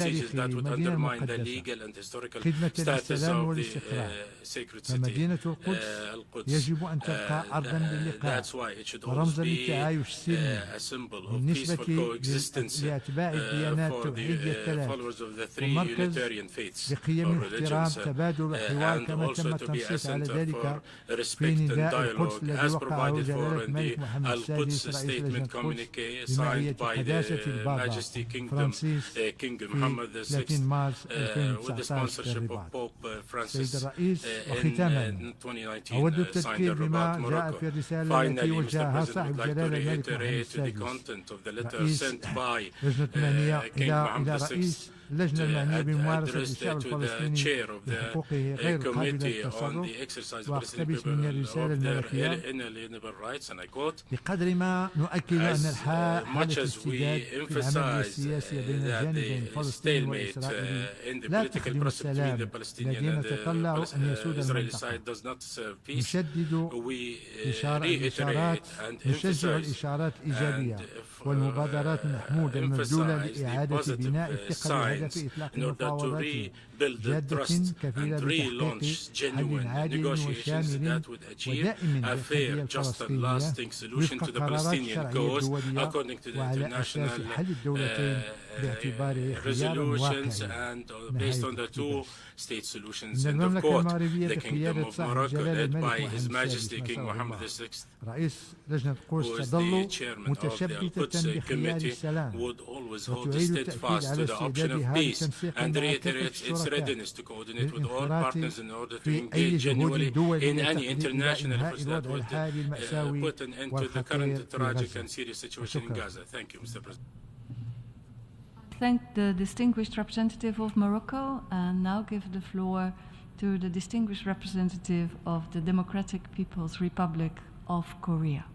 sieges that would undermine the legal and historical status of the sacred city, Al-Quds. That's why it should always be a symbol of peaceful coexistence for the followers of the three Unitarian faiths or religions, and also to be a center for respect and dialogue as provided for in the Al-Quds Statement Communique signed by the Majesty Kingdom Mohammed VI with the sponsorship of Pope Francis in 2019 signed in Rabat, Morocco. Finally, Mr. President, would like to reiterate the content of the letter sent by King Mohammed VI addressed to the chair of the Committee on the Exercise of Palestinian people of their inalienable rights, and I quote, as much as we emphasize that the stalemate in the political process between the Palestinian and the Israeli side does not serve peace, we reiterate and emphasize the positive signs in order to rebuild the trust and relaunch genuine negotiations that would achieve a fair, just and lasting solution to the Palestinian cause according to the international resolutions and based on the two-state solutions. End of quote. The Kingdom of Morocco, led by His Majesty King Mohammed VI, who is the chairman of the Al-Quds Committee, would always hold steadfast to the option of peace and reiterates its readiness to coordinate with all partners in order to engage genuinely in any international efforts that would put an end to the current tragic and serious situation in Gaza. Thank you, Mr. President. Thank the distinguished representative of Morocco, and now give the floor to the distinguished representative of the Democratic People's Republic of Korea.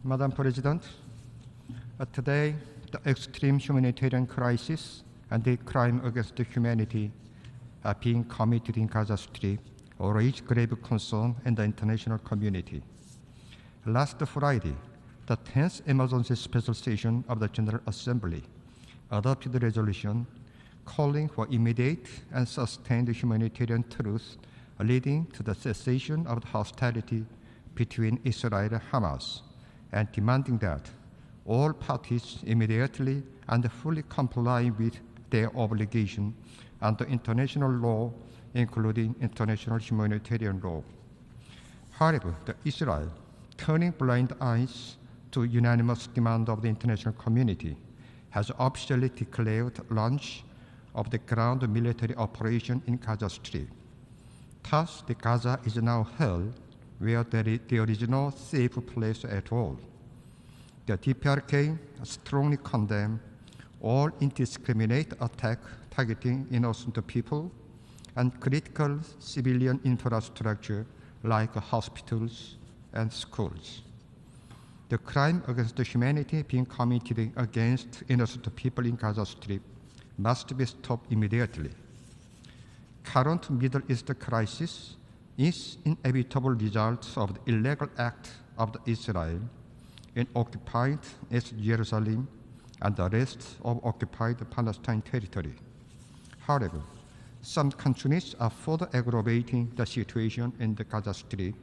Madam President, today the extreme humanitarian crisis and the crime against humanity being committed in Gaza Strip raised grave concern in the international community. Last Friday, the 10th Emergency Special Session of the General Assembly adopted a resolution calling for immediate and sustained humanitarian truce leading to the cessation of the hostility between Israel and Hamas, and demanding that all parties immediately and fully comply with their obligation under international law, including international humanitarian law. However, Israel, turning blind eyes to unanimous demand of the international community, has officially declared launch of the ground military operation in Gaza Strip. Thus, the Gaza is now hell where there is no safe place at all. The DPRK strongly condemns all indiscriminate attack targeting innocent people and critical civilian infrastructure like hospitals and schools. The crime against humanity being committed against innocent people in Gaza Strip must be stopped immediately. Current Middle East crisis is inevitable result of the illegal act of Israel in occupied East Jerusalem and the rest of occupied Palestinian territory. However, some countries are further aggravating the situation in the Gaza Strip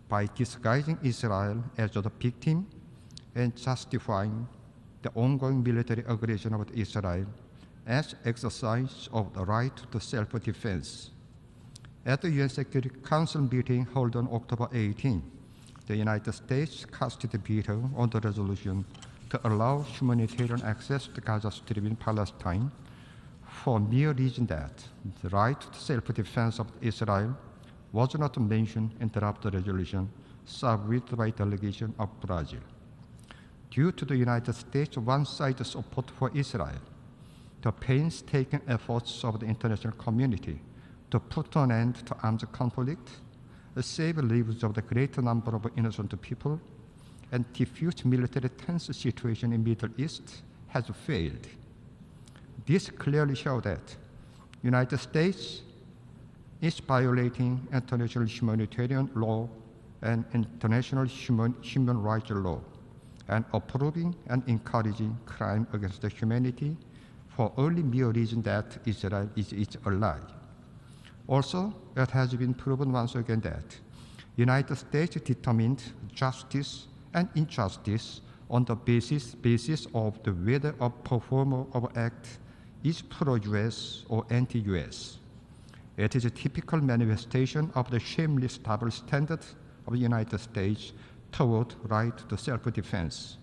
by disguising Israel as the victim and justifying the ongoing military aggression of Israel as exercise of the right to self-defense. At the UN Security Council meeting held on October 18, the United States cast a veto on the resolution to allow humanitarian access to Gaza Strip in Palestine for mere reason that the right to self-defense of Israel was not mentioned in the draft resolution submitted by delegation of Brazil. Due to the United States' one-sided support for Israel, the painstaking efforts of the international community to put an end to armed conflict, save lives of the greater number of innocent people, and defuse military tense situation in Middle East has failed. This clearly shows that United States is violating international humanitarian law and international human rights law, and approving and encouraging crime against the humanity for only mere reason that Israel is its ally. Also, it has been proven once again that United States determined justice and injustice on the basis of the whether a performer of an act is pro-US or anti-US. It is a typical manifestation of the shameless double standard of the United States toward right to self-defense.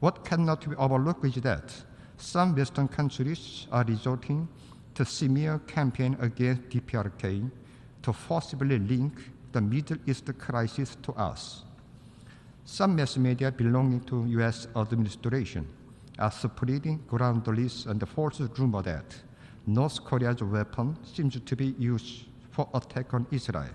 What cannot be overlooked is that some Western countries are resorting to smear campaign against DPRK to forcibly link the Middle East crisis to us. Some mass media belonging to US administration are spreading groundless and false rumor that North Korea's weapon seems to be used for attack on Israel.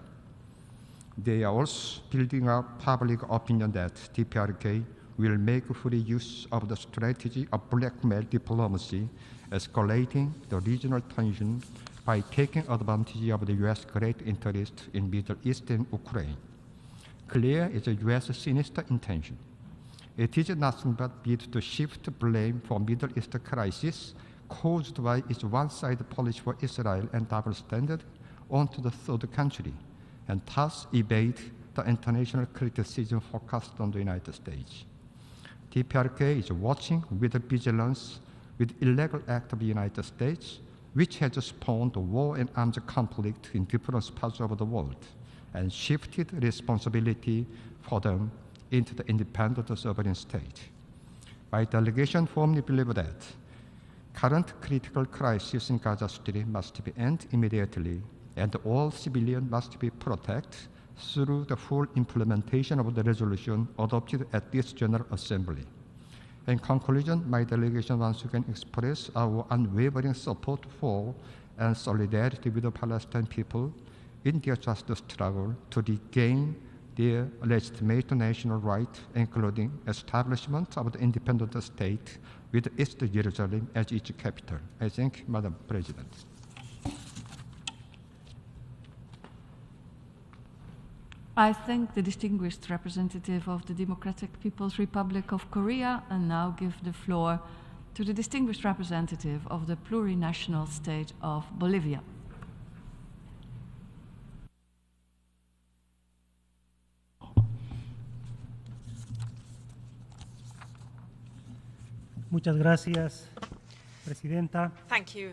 They are also building up public opinion that DPRK will make full use of the strategy of blackmail diplomacy, escalating the regional tension by taking advantage of the US great interest in Middle East and Ukraine. Clear is the US sinister intention. It is nothing but bid to shift blame for Middle East crisis caused by its one-sided policy for Israel and double standard onto the third country, and thus evade the international criticism focused on the United States. DPRK is watching with vigilance with illegal act of the United States, which has spawned war and armed conflict in different parts of the world, and shifted responsibility for them into the independent sovereign state. My delegation firmly believes that current critical crisis in Gaza Strip must be ended immediately, and all civilians must be protected through the full implementation of the resolution adopted at this General Assembly. In conclusion, my delegation once again expresses our unwavering support for and solidarity with the Palestinian people in their just struggle to regain their legitimate national rights, including establishment of the independent state with East Jerusalem as its capital. I thank you, Madam President. I thank the distinguished representative of the Democratic People's Republic of Korea and now give the floor to the distinguished representative of the plurinational state of Bolivia. Muchas gracias, Presidenta. Thank you.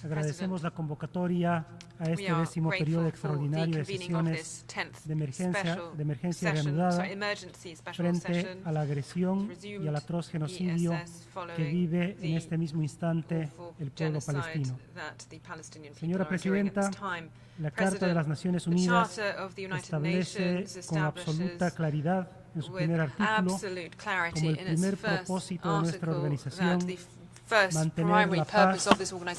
Agradecemos la convocatoria a este 10º periodo extraordinario de sesiones de emergencia reanudada frente a la agresión y al atroz genocidio que vive en este mismo instante el pueblo palestino. Señora Presidenta, la Carta de las Naciones Unidas establece con absoluta claridad en su primer artículo como el primer propósito de nuestra organización mantener la paz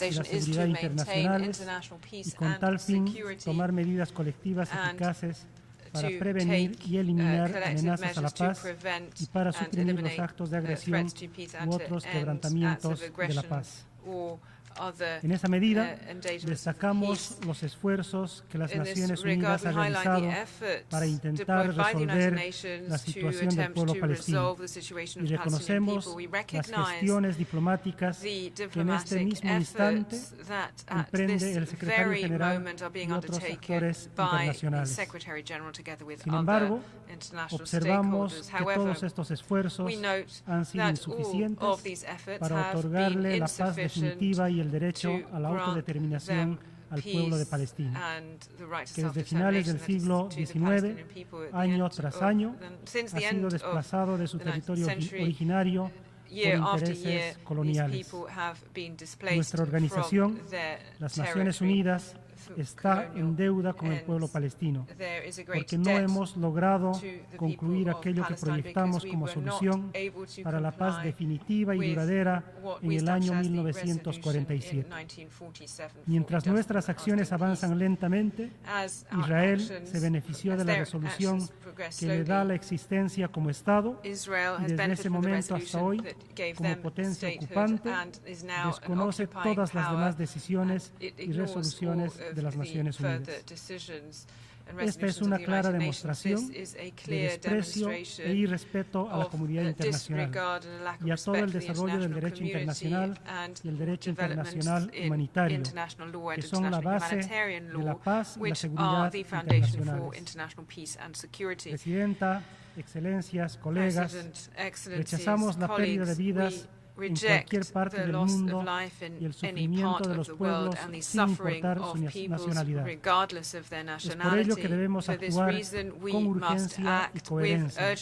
y la seguridad internacionales y con tal fin tomar medidas colectivas eficaces para prevenir y eliminar amenazas a la paz y para suprimir los actos de agresión u otros quebrantamientos de la paz. En esa medida, destacamos los esfuerzos que las Naciones Unidas han realizado para intentar resolver la situación del pueblo palestino y reconocemos las gestiones diplomáticas que en este mismo instante emprende el Secretario General y otros actores internacionales. Sin embargo, observamos que todos estos esfuerzos han sido insuficientes para otorgarle la paz definitiva y el derecho a la autodeterminación al pueblo de Palestina, que desde finales del siglo XIX, año tras año, ha sido desplazado de su territorio originario por intereses coloniales. Nuestra organización, las Naciones Unidas, está en deuda con el pueblo palestino, porque no hemos logrado concluir aquello que proyectamos como solución para la paz definitiva y duradera en el año 1947. Mientras nuestras acciones avanzan lentamente, Israel se benefició de la resolución que le da la existencia como Estado y desde ese momento hasta hoy, como potencia ocupante, desconoce todas las demás decisiones y resoluciones de las Naciones Unidas. Esta es una clara demostración de desprecio e irrespeto a la comunidad internacional y a todo el desarrollo del derecho internacional y el derecho internacional humanitario, que son la base de la paz y la seguridad internacionales. Presidenta, excelencias, colegas, rechazamos la pérdida de vidas en cualquier parte del mundo y el sufrimiento de los pueblos sin importar su nacionalidad. Es por ello que debemos actuar con urgencia y coherencia.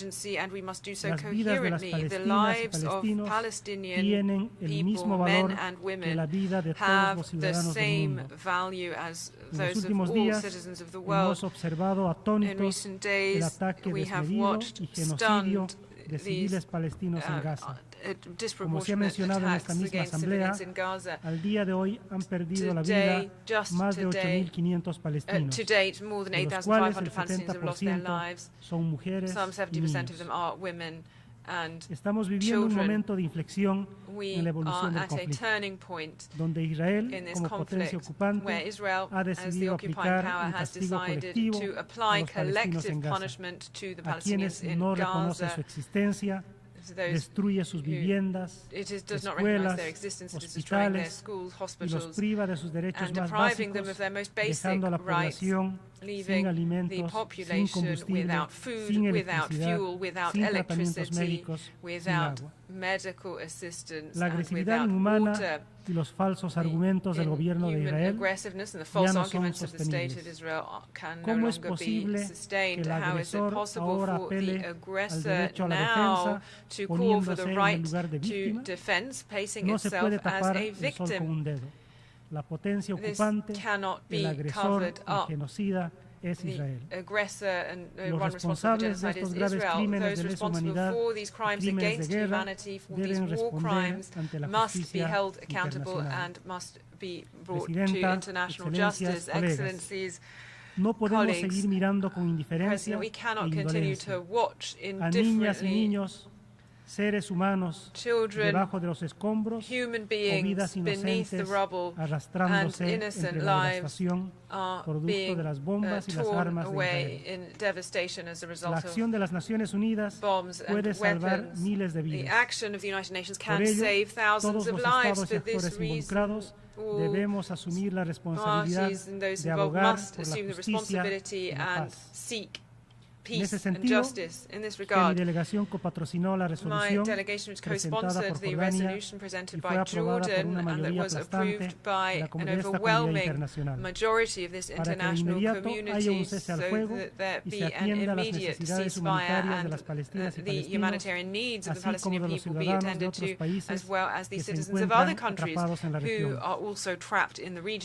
Las vidas de las palestinas y palestinos tienen el mismo valor que la vida de todos los ciudadanos del mundo. En los últimos días hemos observado atónitos el ataque desmedido y genocidio de civiles palestinos en Gaza. Como se ha mencionado en esta misma asamblea, al día de hoy han perdido la vida más de 8.500 palestinos, de los cuales el 70% son mujeres y niños. Estamos viviendo un momento de inflexión en la evolución del conflicto, donde Israel, como potencia ocupante, ha decidido aplicar un castigo colectivo a los palestinos en Gaza, a quienes no reconoce su existencia, destruye sus viviendas, escuelas, hospitales y los priva de sus derechos más básicos, dejando a la población sin alimentos, sin combustible, sin electricidad, sin tratamientos médicos, sin agua. La agresividad inhumana y los falsos argumentos del gobierno de Israel ya no son sostenibles. ¿Cómo es posible que el agresor ahora apele al derecho a la defensa poniéndose en el lugar de víctima? No se puede tapar el sol con un dedo. La potencia ocupante, el agresor, el genocida, es Israel. Los responsables de estos graves crímenes de lesa humanidad y crímenes de guerra deben responder ante la justicia internacional. Presidenta, excelencias, colegas, no podemos seguir mirando con indiferencia e indolencia a niñas y niños, seres humanos debajo de los escombros o vidas inocentes arrastrándose entre la devastación producto de las bombas y las armas de Israel. La acción de las Naciones Unidas puede salvar miles de vidas. Por ello, todos los estados y actores involucrados debemos asumir la responsabilidad de abogar por la justicia y la paz. En ese sentido, que mi delegación copatrocinó la resolución presentada por Jordania y fue aprobada por una mayoría aplastante de esta comunidad internacional, para que de inmediato haya un cese al fuego y se atienda a las necesidades humanitarias de las palestinas y palestinos, así como de los ciudadanos de otros países que se encuentran atrapados en la región.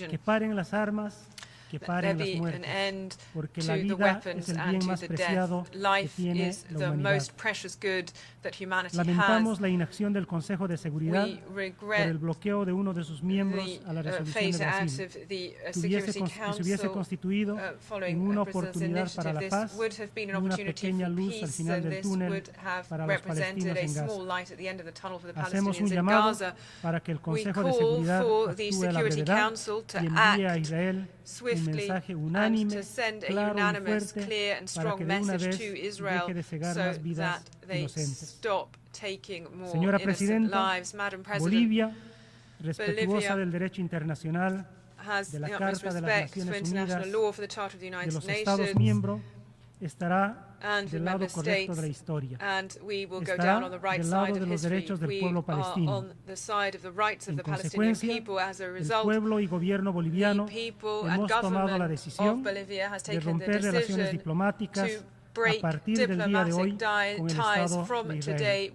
Que paren las armas, que paren las muertes, porque la vida es el bien más preciado que tiene la humanidad. Lamentamos la inacción del Consejo de Seguridad por el bloqueo de uno de sus miembros a la resolución de Brasil, que se hubiese constituido en una oportunidad para la paz y una pequeña luz al final del túnel para los palestinos en Gaza. Hacemos un llamado para que el Consejo de Seguridad actúe a la brevedad y envíe a Israel un mensaje unánime, claro y fuerte para que de una vez deje de cegar más vidas inocentes. Señora Presidenta, Bolivia, respetuosa del derecho internacional, de la Carta de las Naciones Unidas, de los Estados miembros, estará del lado correcto de la historia. Estará del lado de los derechos del pueblo palestino. En consecuencia, el pueblo y gobierno boliviano hemos tomado la decisión de romper relaciones diplomáticas a partir del día de hoy con el Estado de Israel,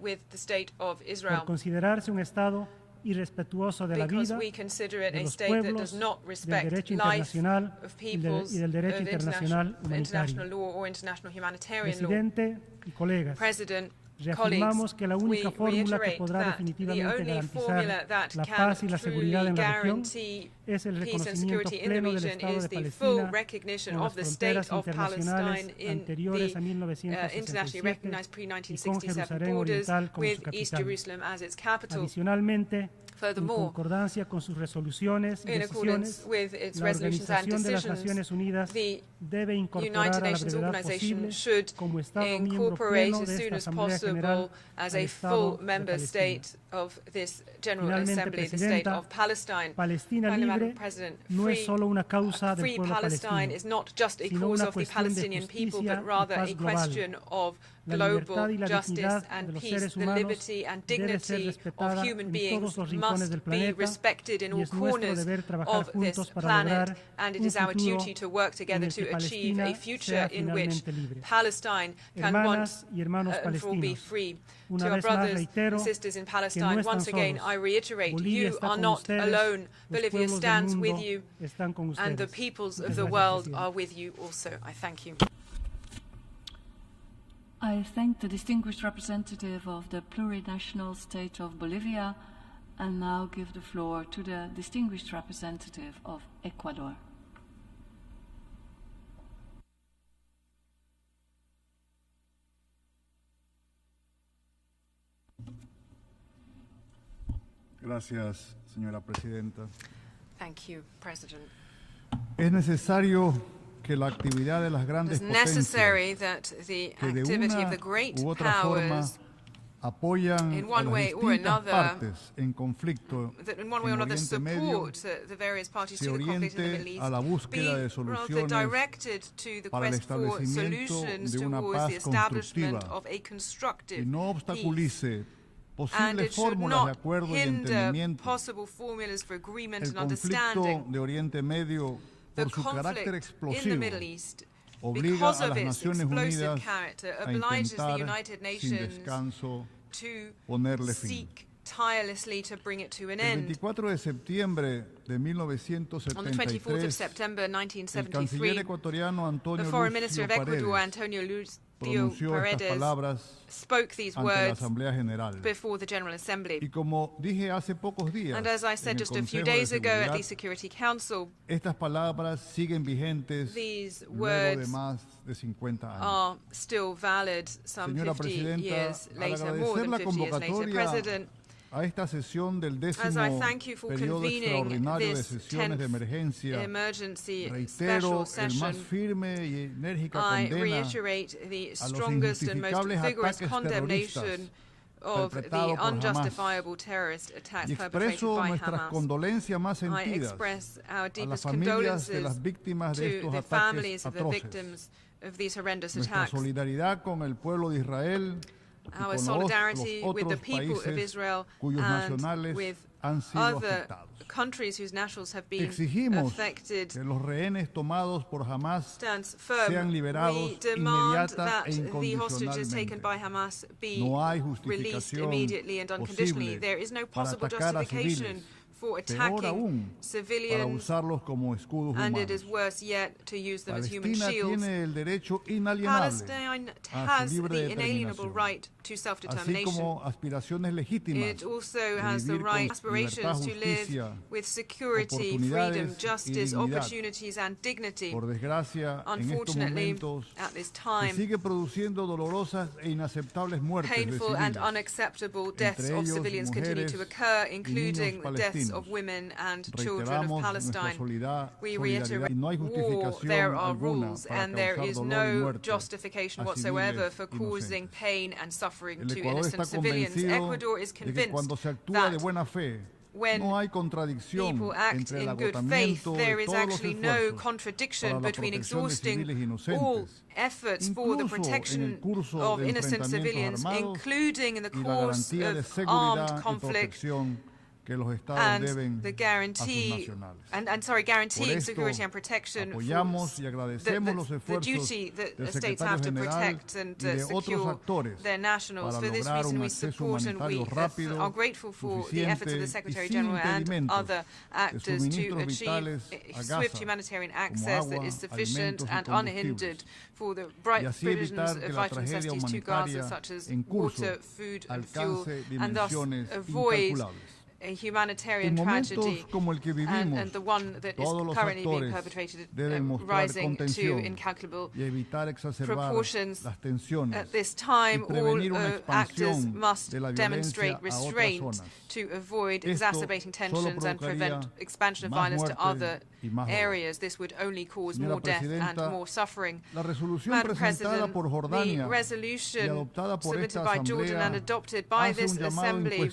por considerarse un Estado irrespetuoso de la vida, de los pueblos, del derecho internacional y del derecho internacional humanitario. Presidente y colegas, reafirmamos que la única fórmula que podrá definitivamente garantizar la paz y la seguridad en la región es el reconocimiento pleno del Estado de Palestina con las fronteras internacionales anteriores a 1967 y con Jerusalén Oriental como su capital. Adicionalmente, En concordancia con sus resoluciones y decisiones, la Organización de las Naciones Unidas debe incorporar a la brevedad posible como Estado miembro pleno de esta Asamblea General al Estado de Palestina. Finalmente, Presidenta, Palestina libre no es solo una causa del pueblo palestino, sino una cuestión de justicia y paz global. La libertad y la dignidad de los seres humanos debe ser respetada en todos los rincones del planeta y es nuestro deber trabajar juntos para lograr un futuro en el que Palestina sea finalmente libre. Hermanas y hermanos palestinos, una vez más reitero que no están solos. Bolivia está con ustedes, los pueblos del mundo están con ustedes. And the peoples of the world are with you also. I thank you. I thank the distinguished representative of the plurinational state of Bolivia and now give the floor to the distinguished representative of Ecuador. Gracias, señora presidenta. Thank you, President. Es necesario que la actividad de las grandes potencias que de una u otra forma apoyan a las distintas partes en conflicto en Oriente Medio se oriente a la búsqueda de soluciones para el establecimiento de una paz constructiva y no obstaculice posibles fórmulas de acuerdo y entendimiento. El conflicto de Oriente Medio, por su carácter explosivo, obliga a las Naciones Unidas a intentar sin descanso ponerle fin. El 24 de septiembre de 1973, el canciller ecuatoriano Antonio Lucio Paredes pronunció estas palabras ante la Asamblea General. Y como dije hace pocos días en el Consejo de Seguridad, estas palabras siguen vigentes luego de más de 50 años. Señora Presidenta, al agradecer la convocatoria a esta sesión del 10º periodo extraordinario de sesiones de emergencia, reitero el más firme y enérgica condena a los injustificables ataques terroristas perpetrados por Hamas y expreso nuestras condolencias más sentidas a las familias de las víctimas de estos ataques atroces. Nuestra solidaridad con el pueblo de Israel our solidarity with the people of Israel and with other countries whose nationals have been affected que los rehenes tomados por Hamas stands firm. sean liberados We demand inmediata e that the hostages taken by Hamas be released justificación immediately and unconditionally. There is no possible justification for attacking civilians, and it is worse yet to use them as human shields. Palestine has the inalienable right to self-determination. It also has the right, aspirations to live with security, freedom, justice, opportunities, and dignity. Unfortunately, at this time, painful and unacceptable deaths of civilians continue to occur, including deaths of women and children of Palestine. We reiterate war, there are rules, and there is no justification whatsoever for causing pain and suffering to innocent civilians. Ecuador is convinced that when people act in good faith, there is actually no contradiction between exhausting all efforts for the protection of innocent civilians, including in the course of armed conflict, and the guaranteeing security and protection for the duty that the states have to protect and secure their nationals. For this reason, we support and we are grateful for the efforts of the Secretary General and other actors to achieve swift humanitarian access that is sufficient and unhindered for the provisions of vital necessities to Gaza, such as water, food, and fuel, and thus avoid a humanitarian tragedy, and the one that is currently being perpetrated, rising to incalculable proportions. At this time, all actors must demonstrate restraint to avoid exacerbating tensions and prevent expansion of violence to other areas. This would only cause more death and more suffering. Madam President, the resolution submitted by Jordan and adopted by this Assembly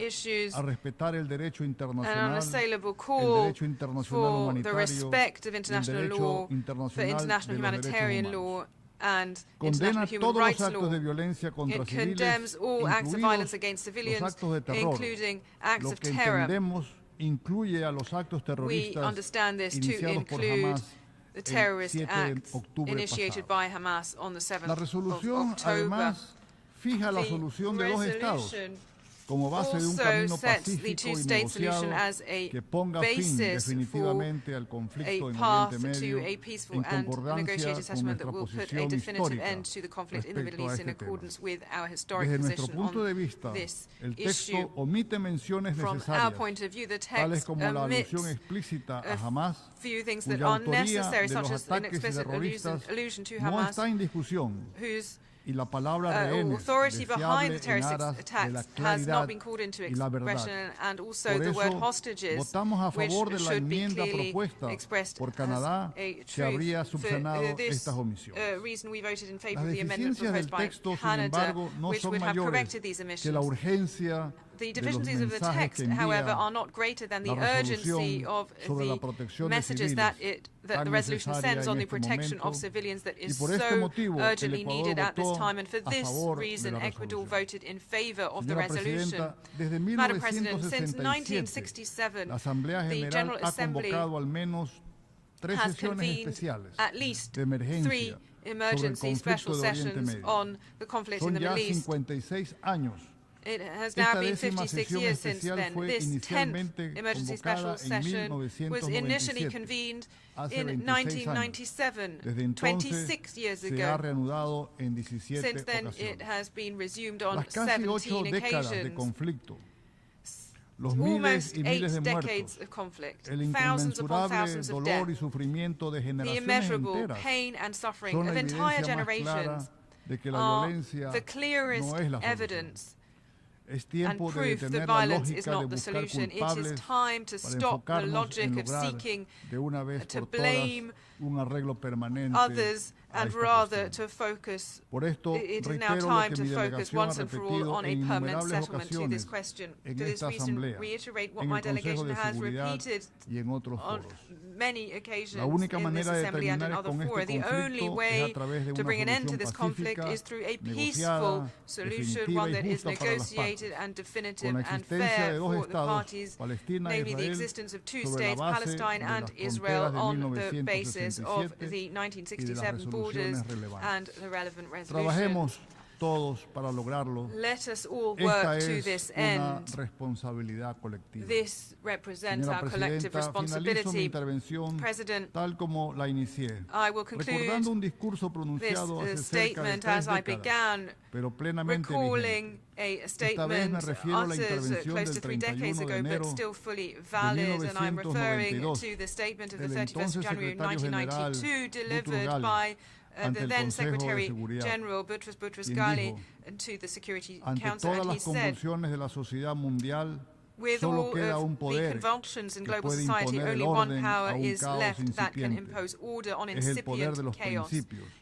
issues an unassailable call for the respect of international law, for international humanitarian law, and international human rights law. It condemns all acts of violence against civilians, including acts of terror. We understand this to include the terrorist acts initiated by Hamas on the 7th of October. The resolution also sets the two-state solution as a basis for a path to a peaceful and negotiated settlement that will put a definitive end to the conflict in the Middle East in accordance with our historic position on this issue. From our point of view, the text omits a few things that are necessary, such as an explicit allusion to Hamas, whose authority behind the terrorist attacks has not been called into expression, and also the word hostages, which should be clearly expressed as a truth. For this reason, we voted in favor of the amendment proposed by Canada, which would have corrected these omissions. The deficiencies of the text, however, are not greater than the urgency of the messages that the resolution sends on the protection of civilians that is so urgently needed at this time. And for this reason, Ecuador voted in favor of the resolution. Madam President, since 1967, the General Assembly has convened at least 3 emergency special sessions on the conflict in the Middle East. It has now been 56 years since then. This 10th emergency special session was initially convened in 1997, 26 years ago. Since then, it has been resumed on 17 occasions. Almost 8 decades of conflict, thousands upon thousands of deaths, the immeasurable pain and suffering of entire generations are the clearest evidence and proof that violence is not the solution. It is time to stop the logic of seeking to blame others and rather to focus. It is now time to focus once and for all on a permanent settlement to this question. For this reason, reiterate what my delegation has repeated on many occasions in this Assembly and in other fora. The only way to bring an end to this conflict is through a peaceful solution, one that is negotiated and definitive and fair for the parties, namely the existence of 2 states, Palestine and Israel, on the basis of the 1967 borders and the relevant resolutions. Todos para lograrlo. Let us all work to this end. Responsabilidad colectiva. This represents our collective responsibility. President, tal como la inicié, I will conclude this statement as I began, recalling a statement uttered close to 3 decades ago, but still fully valid, and I'm referring to the statement of the 31st of January 1992, delivered by the then Secretary General Boutros Ghali to the Security Council, and he said, with all of the convulsions in global society, only one power is left that can impose order on incipient chaos.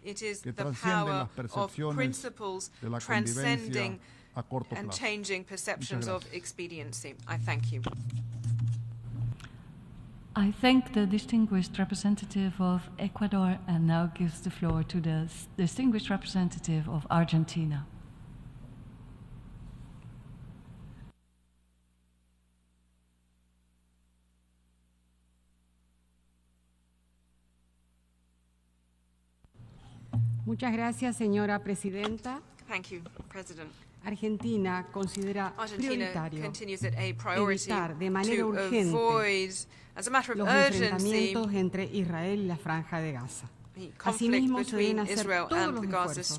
It is the power of principles transcending and changing perceptions of expediency. I thank you. I thank the distinguished representative of Ecuador and now gives the floor to the distinguished representative of Argentina. Muchas gracias, señora presidenta. Thank you, President. Argentina considera prioritario evitar de manera urgente as a matter of los enfrentamientos entre Israel y la Franja de Gaza. Asimismo, se deben hacer todos los esfuerzos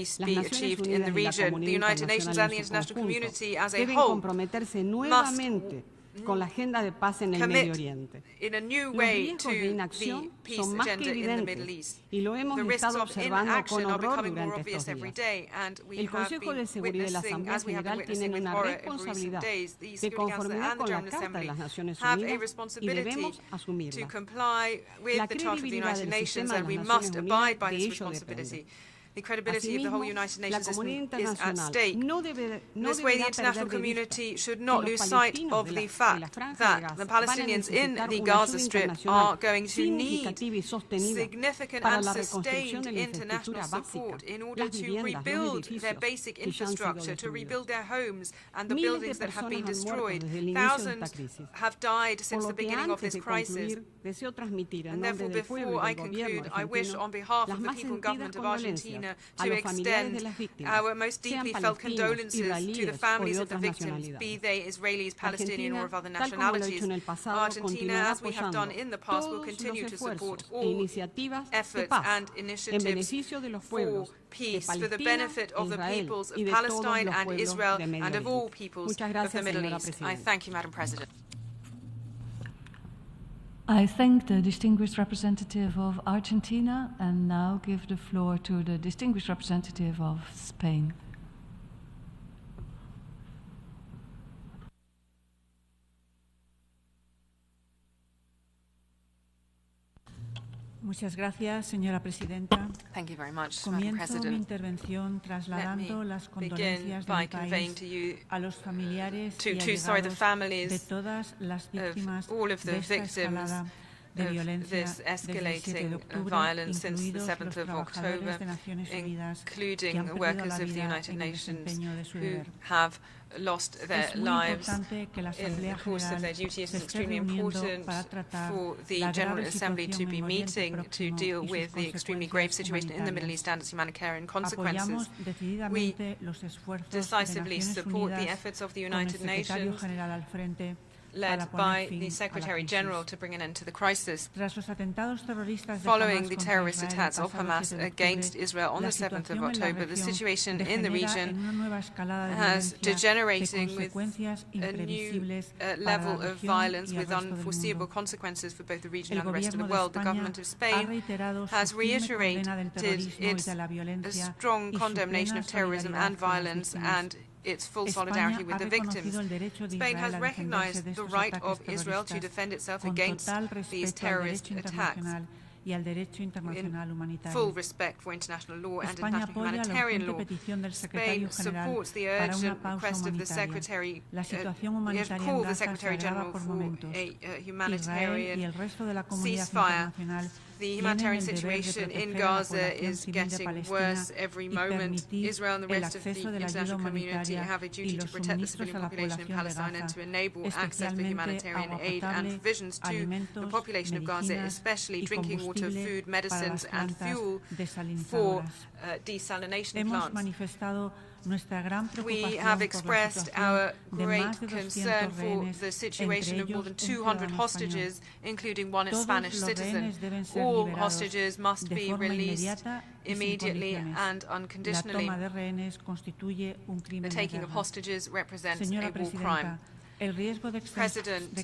peace be achieved in the region. The United Nations and the international community as a whole must con la agenda de paz en el Medio Oriente. Los riesgos de inacción son más que evidentes y lo hemos estado observando con horror durante estos días. El Consejo de Seguridad de la Asamblea General tiene una responsabilidad de conformidad con la Carta de las Naciones Unidas y debemos asumirla. La credibilidad del sistema de las Naciones Unidas de ello depende. The credibility of the whole United Nations is at stake. In this way, the international community should not lose sight of the fact that the Palestinians in the Gaza Strip are going to need significant and sustained international support in order to rebuild their basic infrastructure, to rebuild their homes and the buildings that have been destroyed. Thousands have died since the beginning of this crisis. And therefore, before I conclude, I wish on behalf of the people and government of Argentina to extend our most deeply felt condolences to the families of the victims, be they Israelis, Palestinian, or of other nationalities. Argentina, as we have done in the past, will continue to support all efforts and initiatives for peace, for the benefit of the peoples of Palestine and Israel and of all peoples of the Middle East. I thank you, Madam President. I thank the distinguished representative of Argentina and now give the floor to the distinguished representative of Spain. Muchas gracias, señora presidenta. Thank you very much, Madam Comienzo mi President. intervención trasladando las condolencias de mi país a los familiares y allegados de todas las víctimas de esta escalada de violencia desde el 7 de octubre, incluidos los trabajadores de Naciones Unidas que han perdido la vida en el desempeño de su deber. Lost their lives in the course of their duty. It is extremely important for the General Assembly to be meeting to deal with the extremely grave situation in the Middle East and its humanitarian consequences. We decisively support the efforts of the United Nations, led by the Secretary General, to bring an end to the crisis. Following the terrorist attacks of Hamas against Israel on the 7th of October, the situation in the region has degenerating with a new level of violence with unforeseeable consequences for both the region and the rest of the world. The government of Spain has reiterated its strong condemnation of terrorism and violence and its full solidarity with the victims. Spain has recognized the right of Israel to defend itself against these terrorist attacks in full respect for international law and international humanitarian law. Spain supports the urgent request of the Secretary, called the Secretary General for a humanitarian ceasefire. The humanitarian situation in Gaza is getting worse every moment. Israel and the rest of the international community have a duty to protect the civilian population in Palestine and to enable access for humanitarian aid and provisions to the population of Gaza, especially drinking water, food, medicines, and fuel for desalination plants. We have expressed our great concern for the situation of more than 200 hostages, incling one Spanish citizen. All hostages must be released immediately and unconditionally. The taking of hostages represents a war crime. President,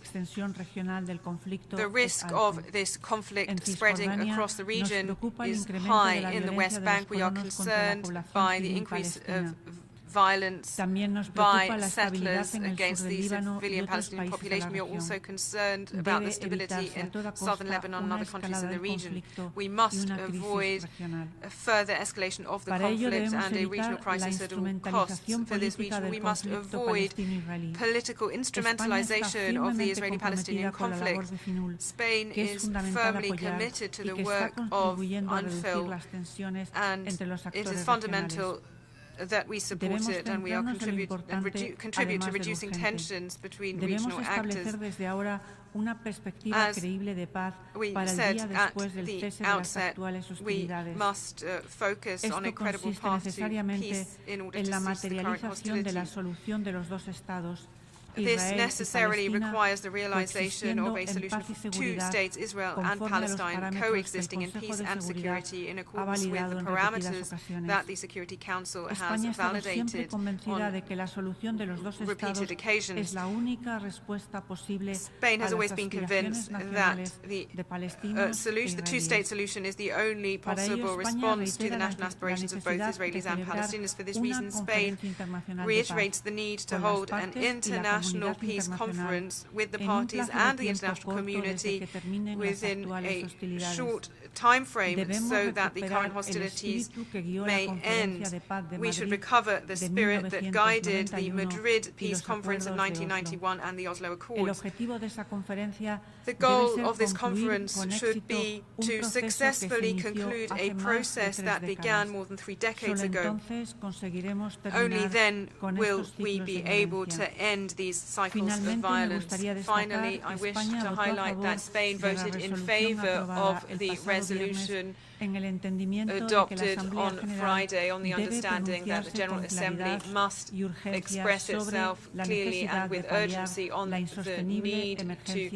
the risk of this conflict spreading across the region is high. In the West Bank, we are concerned by the increase of violence by settlers against the civilian Palestinian population. We are also concerned about the stability in southern Lebanon and other countries in the region. We must avoid a further escalation of the conflict and a regional crisis at all costs. For this reason, we must avoid political instrumentalization of the Israeli-Palestinian conflict. Spain is firmly committed to the work of UNFIL, and it is fundamental that we support it, and we are contribute to reducing tensions between regional actors. As we said at the outset, we must focus on a credible path to peace in order to cease the current hostilities. this necessarily requires the realization of a solution of two states, Israel and Palestine, coexisting in peace and security in accordance with the parameters that the Security Council has validated on repeated occasions. Spain has always been convinced that the two-state solution is the only possible response to the national aspirations of both Israelis and Palestinians. For this reason, Spain reiterates the need to hold an international peace conference with the parties and the international community within a short time frame so that the current hostilities may end. We should recover the spirit that guided the Madrid Peace Conference of 1991 and the Oslo Accords. The goal of this conference should be to successfully conclude a process that began more than 3 decades ago. Only then will we be able to end these cycles of violence. Finally, I wish to highlight that Spain voted in favor of the resolution adopted on Friday on the understanding that the General Assembly must express itself clearly and with urgency on the need to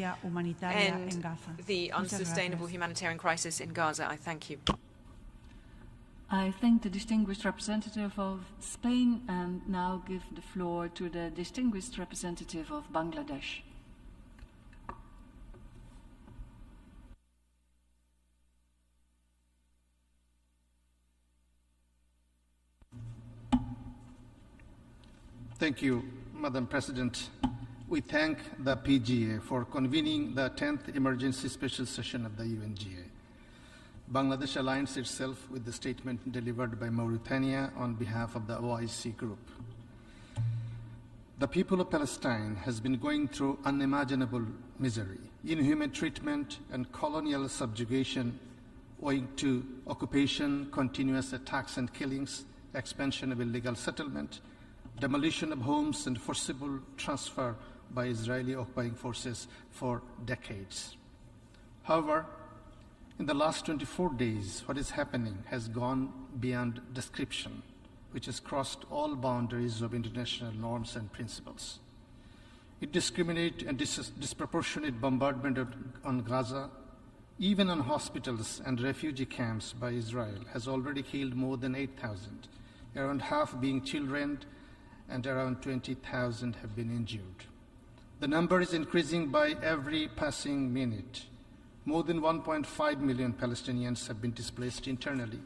end the unsustainable humanitarian crisis in Gaza. I thank you. I thank the distinguished representative of Spain and now give the floor to the distinguished representative of Bangladesh. Thank you, Madam President. We thank the PGA for convening the 10th Emergency Special Session of the UNGA. Bangladesh aligns itself with the statement delivered by Mauritania on behalf of the OIC group. The people of Palestine has been going through unimaginable misery, inhuman treatment, and colonial subjugation owing to occupation, continuous attacks and killings, expansion of illegal settlement, demolition of homes, and forcible transfer by Israeli occupying forces for decades. However, in the last 24 days, what is happening has gone beyond description, which has crossed all boundaries of international norms and principles. Indiscriminate and disproportionate bombardment on Gaza, even on hospitals and refugee camps by Israel, has already killed more than 8,000, around half being children, and around 20,000 have been injured. The number is increasing by every passing minute. More than 1.5 million Palestinians have been displaced internally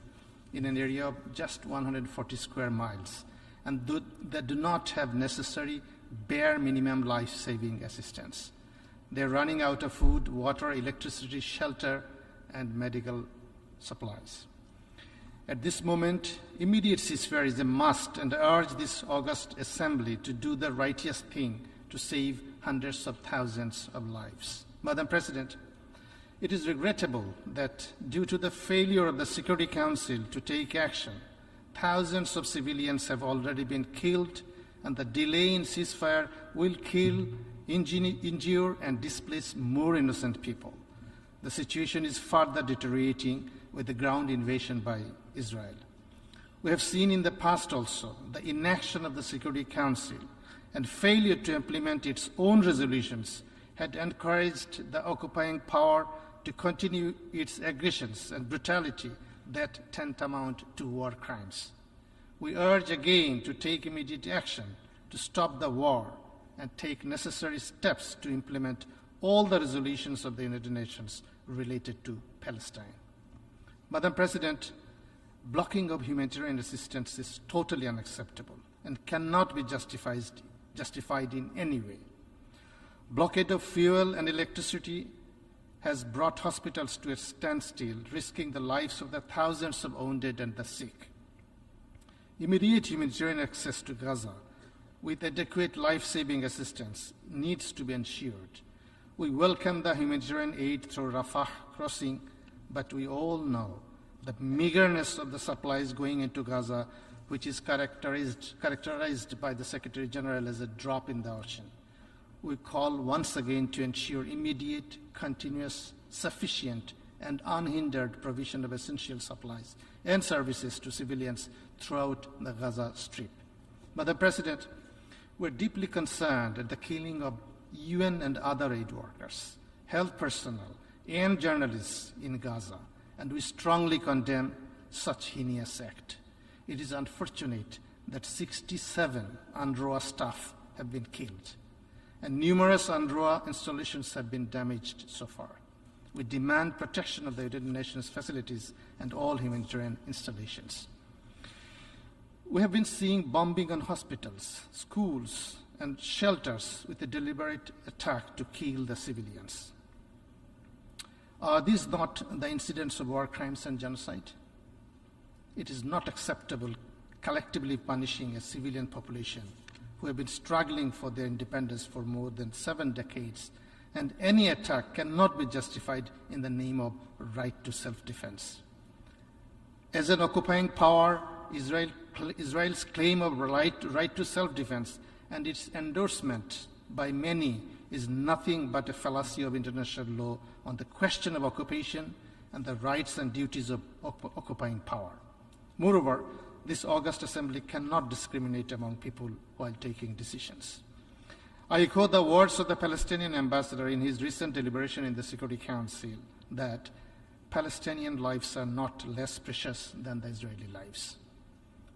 in an area of just 140 square miles, and that do not have necessary bare minimum life-saving assistance. They're running out of food, water, electricity, shelter, and medical supplies. At this moment, immediate ceasefire is a must, and I urge this august assembly to do the righteous thing to save hundreds of thousands of lives. Madam President, it is regrettable that due to the failure of the Security Council to take action, thousands of civilians have already been killed, and the delay in ceasefire will kill, injure, and displace more innocent people. The situation is further deteriorating with the ground invasion by Israel. We have seen in the past also the inaction of the Security Council and failure to implement its own resolutions had encouraged the occupying power to continue its aggressions and brutality that tantamount to war crimes. We urge again to take immediate action to stop the war and take necessary steps to implement all the resolutions of the United Nations related to Palestine. Madam President, blocking of humanitarian assistance is totally unacceptable and cannot be justified in any way. Blockade of fuel and electricity has brought hospitals to a standstill, risking the lives of the thousands of wounded and the sick. Immediate humanitarian access to Gaza with adequate life-saving assistance needs to be ensured. We welcome the humanitarian aid through Rafah crossing, but we all know the meagerness of the supplies going into Gaza, which is characterized by the Secretary General as a drop in the ocean. We call once again to ensure immediate, continuous, sufficient, and unhindered provision of essential supplies and services to civilians throughout the Gaza Strip. Madam President, We're deeply concerned at the killing of UN and other aid workers, health personnel, and journalists in Gaza, and we strongly condemn such heinous act. It is unfortunate that 67 UNRWA staff have been killed, and numerous UNRWA installations have been damaged so far. We demand protection of the United Nations facilities and all humanitarian installations. We have been seeing bombing on hospitals, schools, and shelters with a deliberate attack to kill the civilians. Are these not the incidents of war crimes and genocide? It is not acceptable collectively punishing a civilian population who have been struggling for their independence for more than 7 decades, and any attack cannot be justified in the name of right to self-defense. As an occupying power, Israel's claim of right to self-defense and its endorsement by many is nothing but a fallacy of international law on the question of occupation and the rights and duties of occupying power. Moreover, this august assembly cannot discriminate among people while taking decisions. I echo the words of the Palestinian ambassador in his recent deliberation in the Security Council that Palestinian lives are not less precious than the Israeli lives.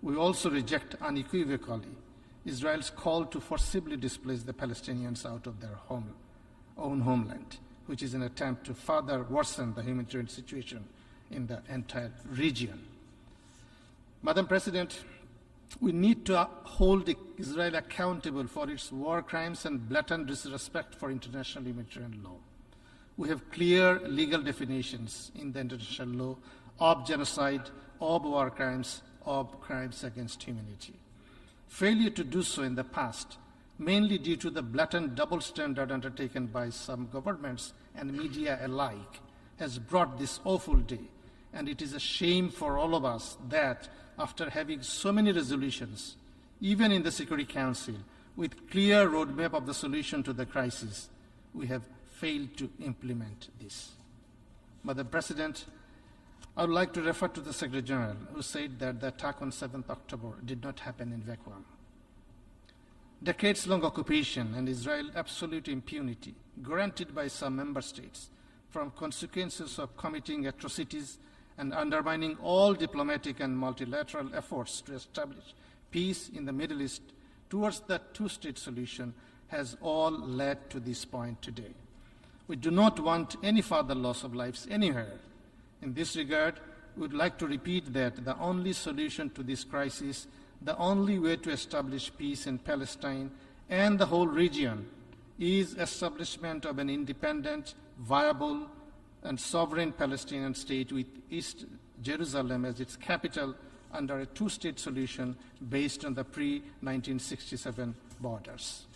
We also reject unequivocally Israel's call to forcibly displace the Palestinians out of their own homeland, which is an attempt to further worsen the humanitarian situation in the entire region. Madam President, we need to hold Israel accountable for its war crimes and blatant disrespect for international humanitarian law. We have clear legal definitions in the international law of genocide, of war crimes, of crimes against humanity. Failure to do so in the past, mainly due to the blatant double standard undertaken by some governments and media alike, has brought this awful day. And it is a shame for all of us that after having so many resolutions, even in the Security Council, with clear roadmap of the solution to the crisis, we have failed to implement this. Madam President, I would like to refer to the Secretary General, who said that the attack on 7th October did not happen in vacuum. Decades-long occupation and Israel's absolute impunity, granted by some member states, from consequences of committing atrocities and undermining all diplomatic and multilateral efforts to establish peace in the Middle East towards the two-state solution, has all led to this point today. We do not want any further loss of lives anywhere. In this regard, we would like to repeat that the only solution to this crisis, the only way to establish peace in Palestine and the whole region, is establishment of an independent, viable, and sovereign Palestinian state with East Jerusalem as its capital under a two-state solution based on the pre-1967 borders.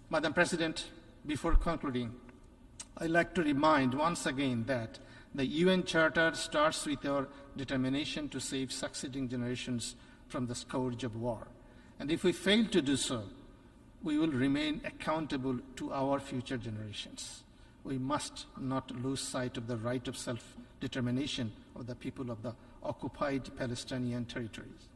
Madam President, before concluding, I'd like to remind once again that the UN Charter starts with our determination to save succeeding generations from the scourge of war. And if we fail to do so, we will remain accountable to our future generations. We must not lose sight of the right of self-determination of the people of the occupied Palestinian territories.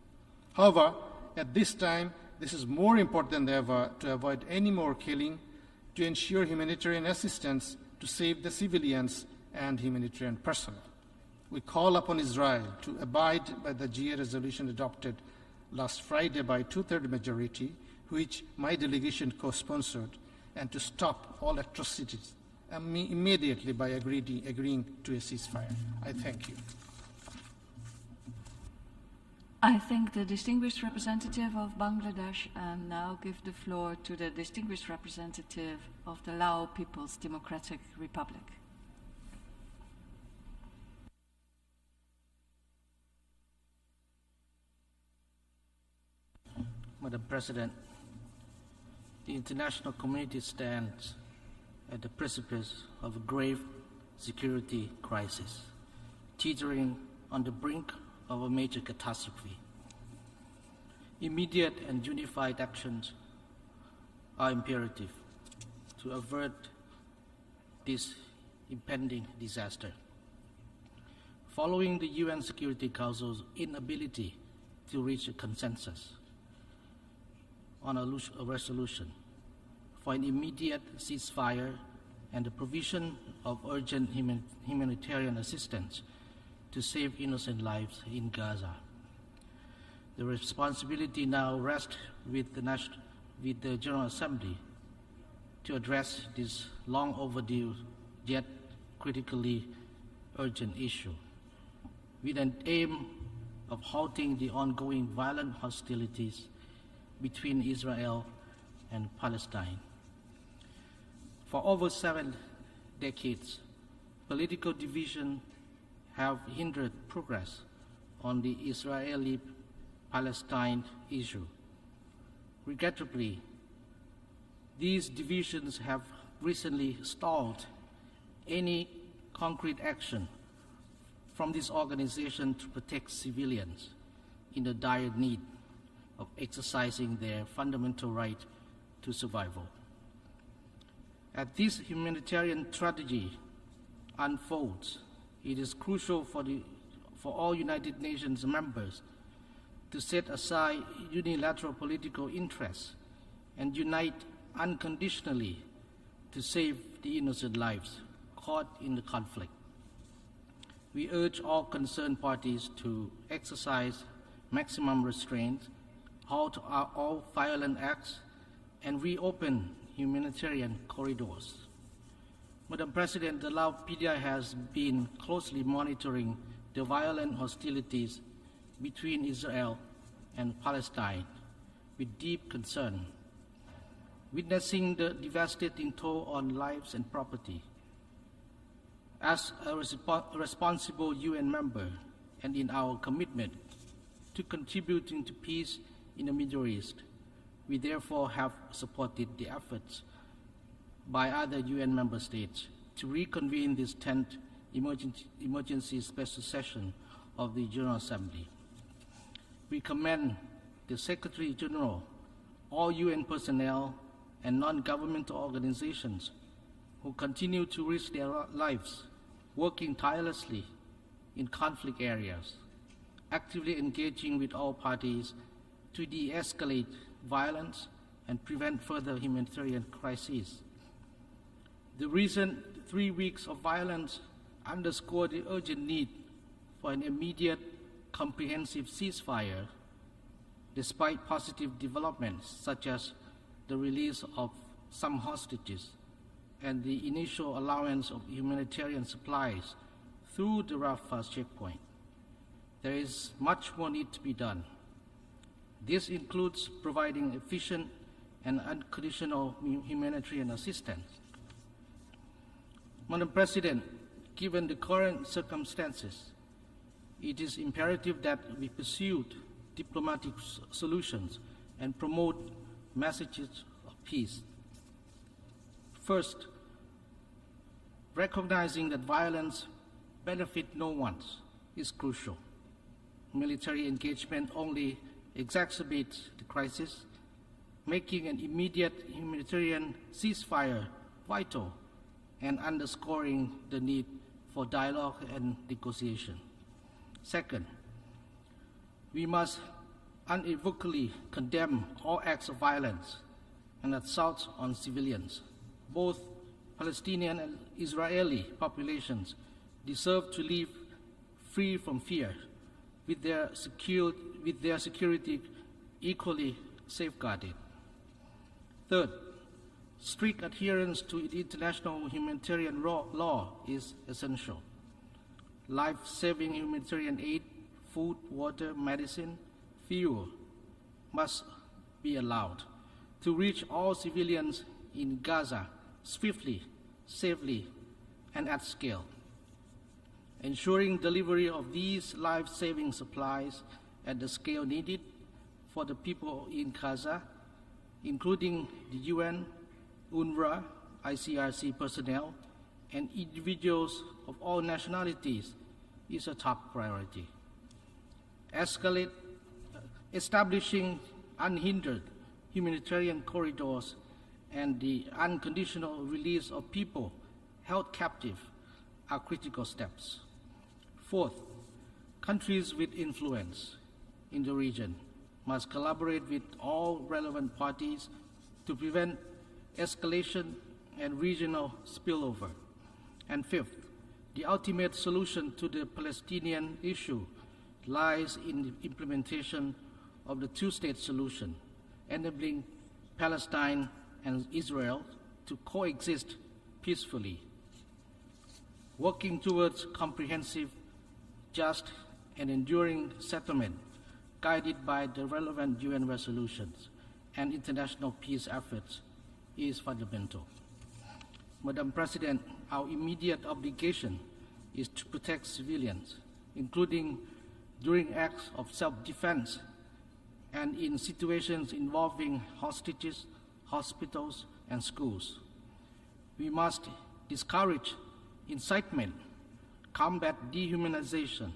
However, at this time, this is more important than ever to avoid any more killing, to ensure humanitarian assistance, to save the civilians and humanitarian personnel. We call upon Israel to abide by the GA resolution adopted last Friday by two-thirds majority, which my delegation co-sponsored, and to stop all atrocities immediately by agreeing to a ceasefire. I thank you. I thank the distinguished representative of Bangladesh and now give the floor to the distinguished representative of the Lao People's Democratic Republic. Madam President, the international community stands at the precipice of a grave security crisis, teetering on the brink of a major catastrophe. Immediate and unified actions are imperative to avert this impending disaster. Following the UN Security Council's inability to reach a consensus, on a resolution for an immediate ceasefire and the provision of urgent humanitarian assistance to save innocent lives in Gaza. The responsibility now rests with the General Assembly to address this long overdue yet critically urgent issue with an aim of halting the ongoing violent hostilities between Israel and Palestine. For over 7 decades, political division have hindered progress on the Israeli-Palestine issue. Regrettably, these divisions have recently stalled any concrete action from this organization to protect civilians in the dire need of exercising their fundamental right to survival. As this humanitarian tragedy unfolds, it is crucial for all United Nations members to set aside unilateral political interests and unite unconditionally to save the innocent lives caught in the conflict. We urge all concerned parties to exercise maximum restraint, halt all violent acts, and reopen humanitarian corridors. Madam President, the Lao PDR has been closely monitoring the violent hostilities between Israel and Palestine with deep concern. Witnessing the devastating toll on lives and property, as a responsible UN member and in our commitment to contributing to peace in the Middle East, we therefore have supported the efforts by other UN member states to reconvene this 10th emergency special session of the General Assembly. We commend the Secretary General, all UN personnel, and non-governmental organizations who continue to risk their lives working tirelessly in conflict areas, actively engaging with all parties to de-escalate violence and prevent further humanitarian crises. The recent 3 weeks of violence underscore the urgent need for an immediate, comprehensive ceasefire, despite positive developments such as the release of some hostages and the initial allowance of humanitarian supplies through the Rafah checkpoint. There is much more need to be done. This includes providing efficient and unconditional humanitarian assistance. Madam President, given the current circumstances, it is imperative that we pursue diplomatic solutions and promote messages of peace. First, recognizing that violence benefits no one is crucial. Military engagement only exacerbates the crisis, making an immediate humanitarian ceasefire vital and underscoring the need for dialogue and negotiation. Second, we must unequivocally condemn all acts of violence and assaults on civilians. Both Palestinian and Israeli populations deserve to live free from fear, with their security equally safeguarded. Third, strict adherence to international humanitarian law is essential. Life-saving humanitarian aid, food, water, medicine, fuel must be allowed to reach all civilians in Gaza swiftly, safely, and at scale. Ensuring delivery of these life-saving supplies at the scale needed for the people in Gaza, including the UN, UNRWA, ICRC personnel, and individuals of all nationalities, is a top priority. Establishing unhindered humanitarian corridors and the unconditional release of people held captive are critical steps. Fourth, countries with influence in the region must collaborate with all relevant parties to prevent escalation and regional spillover. And fifth, the ultimate solution to the Palestinian issue lies in the implementation of the two-state solution, enabling Palestine and Israel to coexist peacefully, working towards comprehensive, just, and enduring settlement guided by the relevant UN resolutions and international peace efforts is fundamental. Madam President, our immediate obligation is to protect civilians, including during acts of self-defense and in situations involving hostages, hospitals, and schools. We must discourage incitement, combat dehumanization,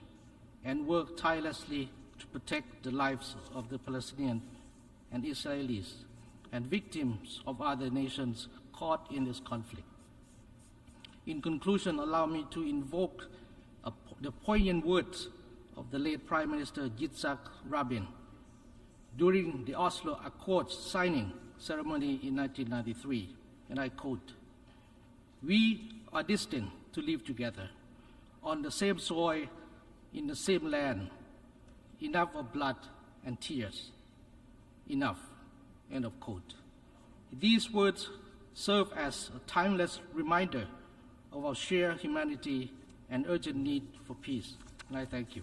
and work tirelessly to protect the lives of the Palestinians and Israelis and victims of other nations caught in this conflict. In conclusion, allow me to invoke the poignant words of the late Prime Minister Yitzhak Rabin during the Oslo Accords signing ceremony in 1993, and I quote, "We are destined to live together on the same soil, in the same land. Enough of blood and tears. Enough," end of quote. These words serve as a timeless reminder of our shared humanity and urgent need for peace. And I thank you.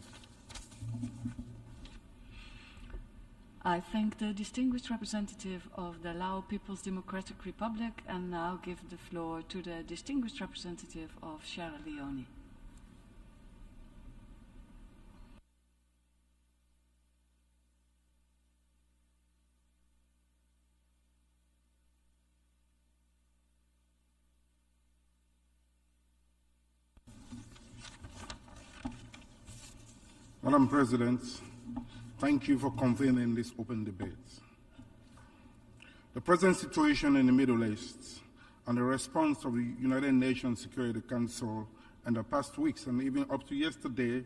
I thank the distinguished representative of the Lao People's Democratic Republic and now give the floor to the distinguished representative of Sierra Leone. Madam President, thank you for convening this open debate. The present situation in the Middle East and the response of the United Nations Security Council in the past weeks and even up to yesterday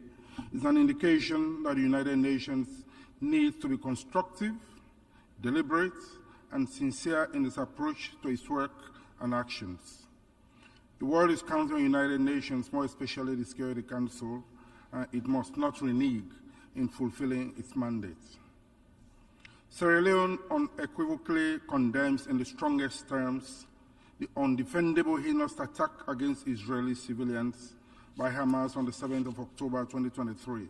is an indication that the United Nations needs to be constructive, deliberate, and sincere in its approach to its work and actions. The world is counting on the United Nations, more especially the Security Council, it must not renege in fulfilling its mandate. Sierra Leone unequivocally condemns in the strongest terms the undefendable heinous attack against Israeli civilians by Hamas on the 7th of October 2023.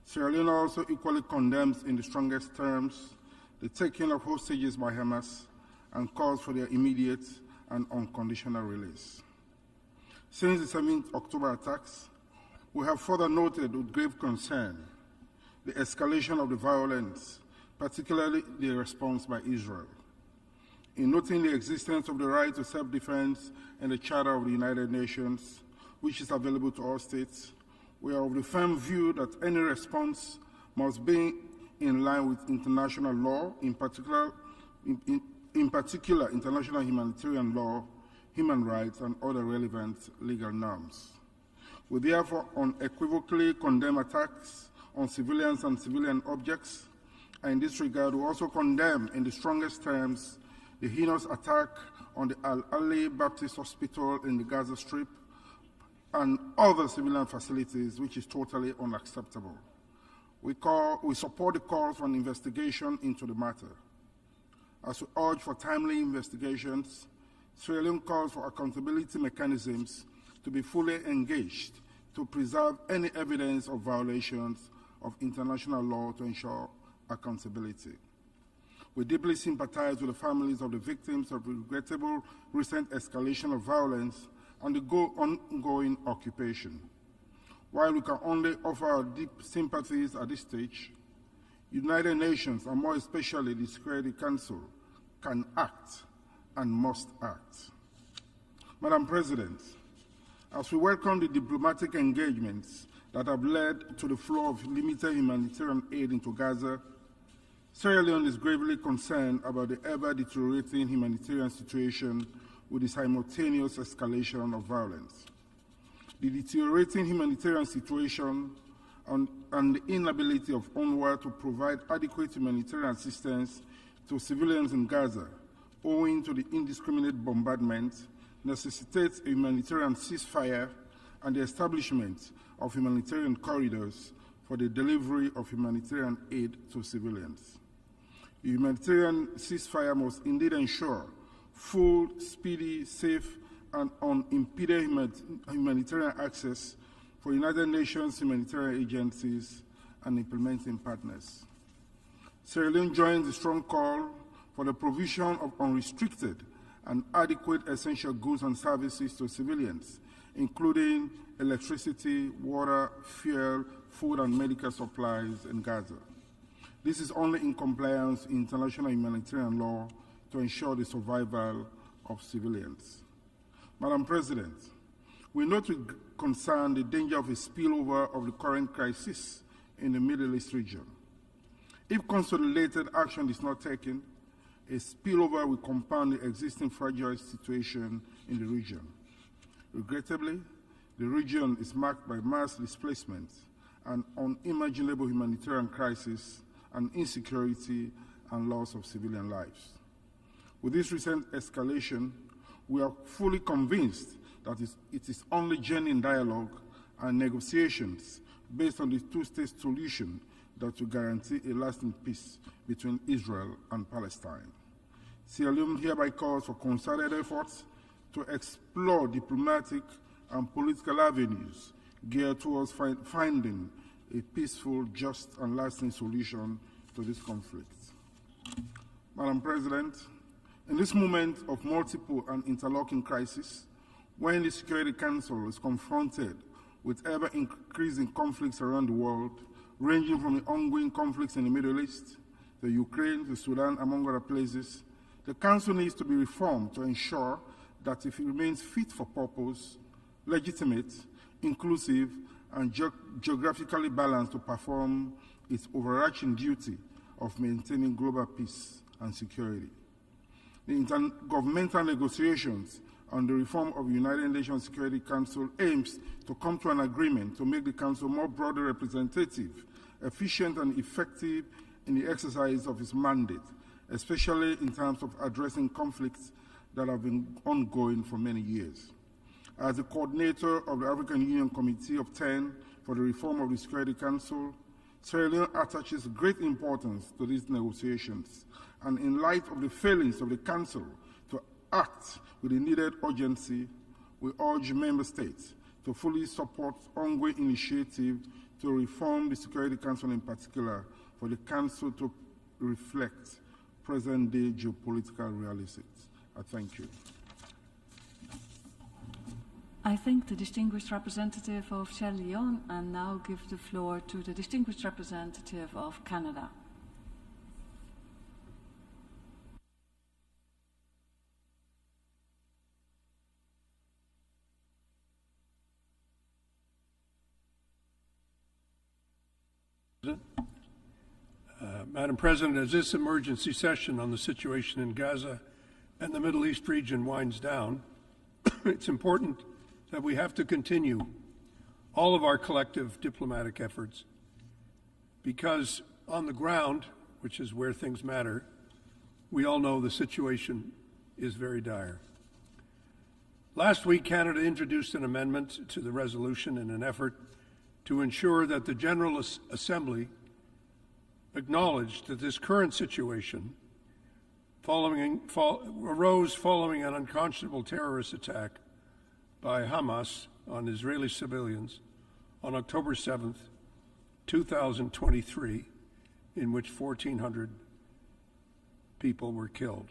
Sierra Leone also equally condemns in the strongest terms the taking of hostages by Hamas and calls for their immediate and unconditional release. Since the 7th October attacks, we have further noted with grave concern the escalation of the violence, particularly the response by Israel. In noting the existence of the right to self-defense in the Charter of the United Nations, which is available to all states, we are of the firm view that any response must be in line with international law, in particular international humanitarian law, human rights, and other relevant legal norms. We therefore unequivocally condemn attacks on civilians and civilian objects, and in this regard we also condemn in the strongest terms the heinous attack on the Al-Ali Baptist Hospital in the Gaza Strip and other civilian facilities, which is totally unacceptable. We support the call for an investigation into the matter. As we urge for timely investigations, Sierra Leone calls for accountability mechanisms to be fully engaged to preserve any evidence of violations of international law to ensure accountability. We deeply sympathize with the families of the victims of the regrettable recent escalation of violence and the ongoing occupation. While we can only offer our deep sympathies at this stage, United Nations, and more especially the Security Council, can act and must act. Madam President, as we welcome the diplomatic engagements that have led to the flow of limited humanitarian aid into Gaza, Sierra Leone is gravely concerned about the ever-deteriorating humanitarian situation with the simultaneous escalation of violence. The deteriorating humanitarian situation and the inability of UNGA to provide adequate humanitarian assistance to civilians in Gaza, owing to the indiscriminate bombardment, necessitates a humanitarian ceasefire and the establishment of humanitarian corridors for the delivery of humanitarian aid to civilians. The humanitarian ceasefire must indeed ensure full, speedy, safe, and unimpeded humanitarian access for United Nations humanitarian agencies and implementing partners. Sierra Leone joins the strong call for the provision of unrestricted and adequate essential goods and services to civilians, including electricity, water, fuel, food, and medical supplies in Gaza. This is only in compliance with international humanitarian law to ensure the survival of civilians. Madam President, we note with concern the danger of a spillover of the current crisis in the Middle East region. If consolidated action is not taken, a spillover will compound the existing fragile situation in the region. Regrettably, the region is marked by mass displacement and unimaginable humanitarian crisis and insecurity and loss of civilian lives. With this recent escalation, we are fully convinced that it is only genuine dialogue and negotiations based on the two-state solution that will guarantee a lasting peace between Israel and Palestine. Sierra Leone hereby calls for concerted efforts to explore diplomatic and political avenues geared towards finding a peaceful, just, and lasting solution to this conflict. Madam President, in this moment of multiple and interlocking crises, when the Security Council is confronted with ever-increasing conflicts around the world, ranging from the ongoing conflicts in the Middle East, the Ukraine, the Sudan, among other places, the Council needs to be reformed to ensure that it remains fit for purpose, legitimate, inclusive, and geographically balanced to perform its overarching duty of maintaining global peace and security. The intergovernmental negotiations on the reform of the United Nations Security Council aims to come to an agreement to make the Council more broadly representative, efficient, and effective in the exercise of its mandate, especially in terms of addressing conflicts that have been ongoing for many years. As the coordinator of the African Union Committee of 10 for the reform of the Security Council, Sierra Leone attaches great importance to these negotiations, and in light of the failings of the Council to act with the needed urgency, we urge Member States to fully support ongoing initiatives to reform the Security Council, in particular for the Council to reflect present-day geopolitical realities. I thank you. I thank the distinguished representative of Sierra Leone and now give the floor to the distinguished representative of Canada. Madam President, as this emergency session on the situation in Gaza and the Middle East region winds down, it's important that we have to continue all of our collective diplomatic efforts, because on the ground, which is where things matter, we all know the situation is very dire. Last week, Canada introduced an amendment to the resolution in an effort to ensure that the General Assembly acknowledged that this current situation arose following an unconscionable terrorist attack by Hamas on Israeli civilians on October 7th, 2023, in which 1,400 people were killed.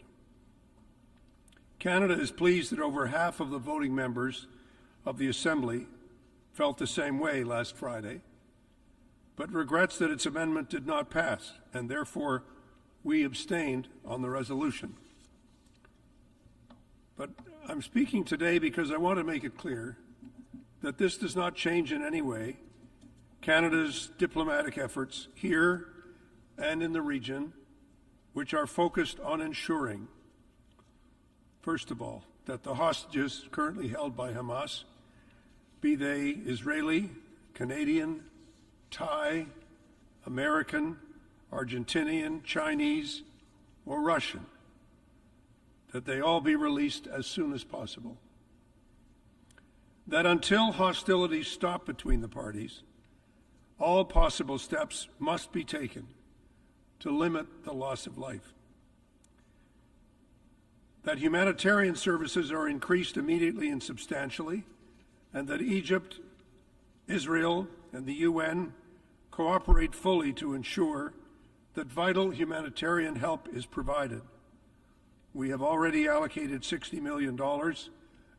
Canada is pleased that over half of the voting members of the Assembly felt the same way last Friday, but regrets that its amendment did not pass, and therefore we abstained on the resolution. But I'm speaking today because I want to make it clear that this does not change in any way Canada's diplomatic efforts here and in the region, which are focused on ensuring, first of all, that the hostages currently held by Hamas, be they Israeli, Canadian, Thai, American, Argentinian, Chinese, or Russian, that they all be released as soon as possible. That until hostilities stop between the parties, all possible steps must be taken to limit the loss of life. That humanitarian services are increased immediately and substantially, and that Egypt, Israel, and the UN cooperate fully to ensure that vital humanitarian help is provided. We have already allocated $60 million,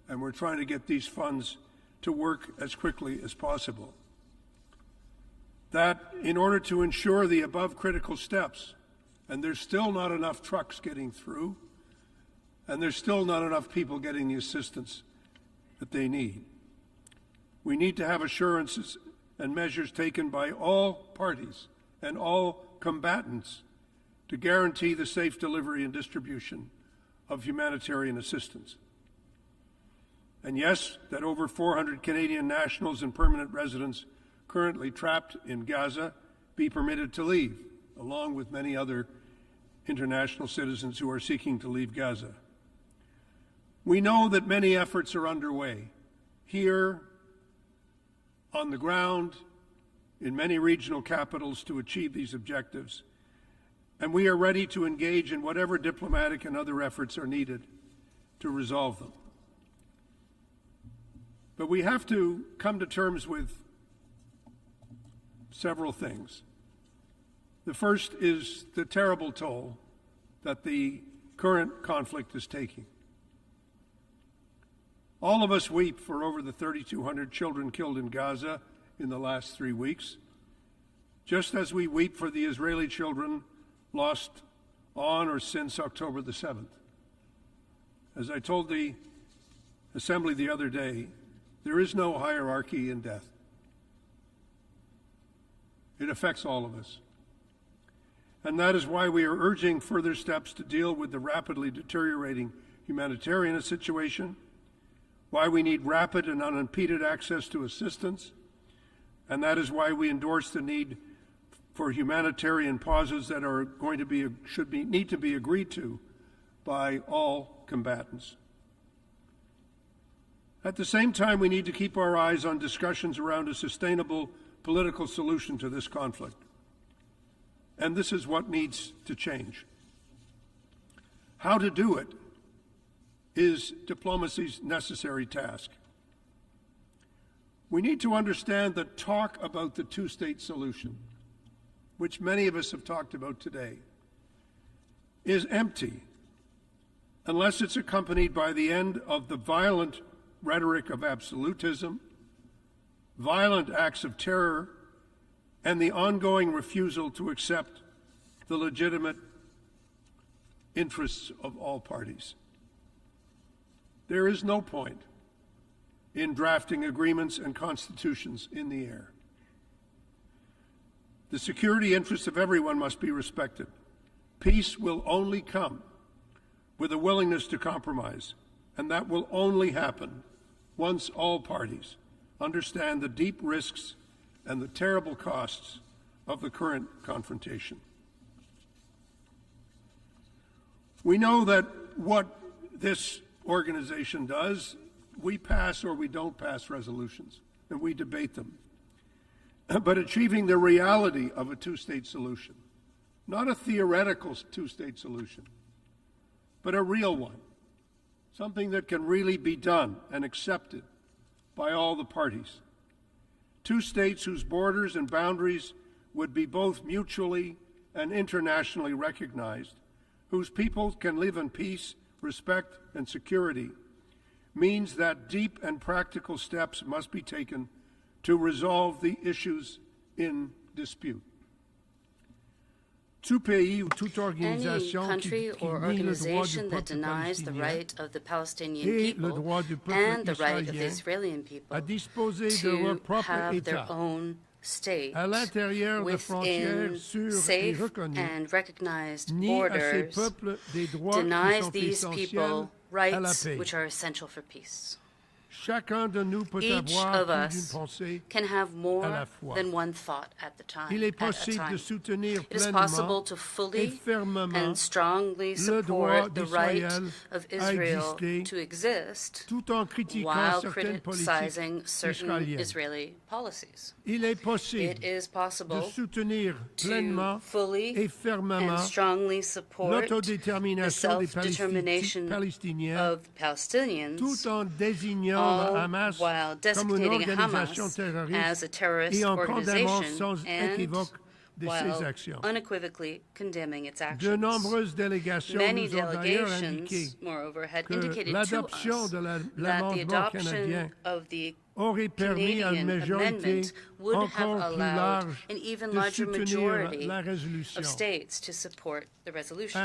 and we're trying to get these funds to work as quickly as possible. That in order to ensure the above critical steps, and there's still not enough trucks getting through, and there's still not enough people getting the assistance that they need. We need to have assurances and measures taken by all parties and all combatants to guarantee the safe delivery and distribution of humanitarian assistance. And yes, that over 400 Canadian nationals and permanent residents currently trapped in Gaza be permitted to leave, along with many other international citizens who are seeking to leave Gaza. We know that many efforts are underway here, on the ground, in many regional capitals to achieve these objectives, and we are ready to engage in whatever diplomatic and other efforts are needed to resolve them. But we have to come to terms with several things. The first is the terrible toll that the current conflict is taking. All of us weep for over the 3,200 children killed in Gaza in the last 3 weeks, just as we weep for the Israeli children lost on or since October the 7th. As I told the Assembly the other day, there is no hierarchy in death. It affects all of us. And that is why we are urging further steps to deal with the rapidly deteriorating humanitarian situation, why we need rapid and unimpeded access to assistance, and that is why we endorse the need for humanitarian pauses that are going to be, need to be agreed to by all combatants. At the same time, we need to keep our eyes on discussions around a sustainable political solution to this conflict. And this is what needs to change. How to do it is diplomacy's necessary task. We need to understand that talk about the two-state solution, which many of us have talked about today, is empty unless it's accompanied by the end of the violent rhetoric of absolutism, violent acts of terror, and the ongoing refusal to accept the legitimate interests of all parties. There is no point in drafting agreements and constitutions in the air. The security interests of everyone must be respected. Peace will only come with a willingness to compromise, and that will only happen once all parties understand the deep risks and the terrible costs of the current confrontation. We know that what this organization does, we pass or we don't pass resolutions, and we debate them. But achieving the reality of a two-state solution, not a theoretical two-state solution, but a real one, something that can really be done and accepted by all the parties. Two states whose borders and boundaries would be both mutually and internationally recognized, whose people can live in peace, respect, and security, means that deep and practical steps must be taken to resolve the issues in dispute. Any country or organization that denies the right of the Palestinian people and the right of the Israeli people to have their own state within safe and recognized borders denies these people rights which are essential for peace. Each of us can have more than one thought at the time. It is possible to fully and strongly support the right of Israel to exist while criticizing certain Israeli policies. It is possible to fully and strongly support the self-determination of the Palestinians, all while designating Hamas as a terrorist organization and while unequivocally condemning its actions. Many delegations, moreover, had indicated to us that the adoption of the Canadian amendment would have allowed an even larger majority of states to support the resolution.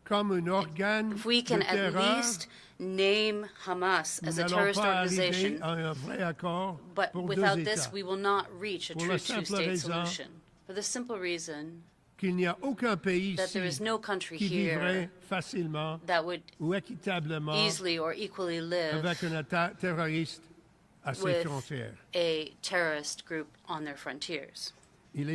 If we can at least name Hamas as a terrorist organization, but without this we will not reach a true two-state solution, for the simple reason that there is no country here that would easily or equally live with a terrorist group on their frontiers. It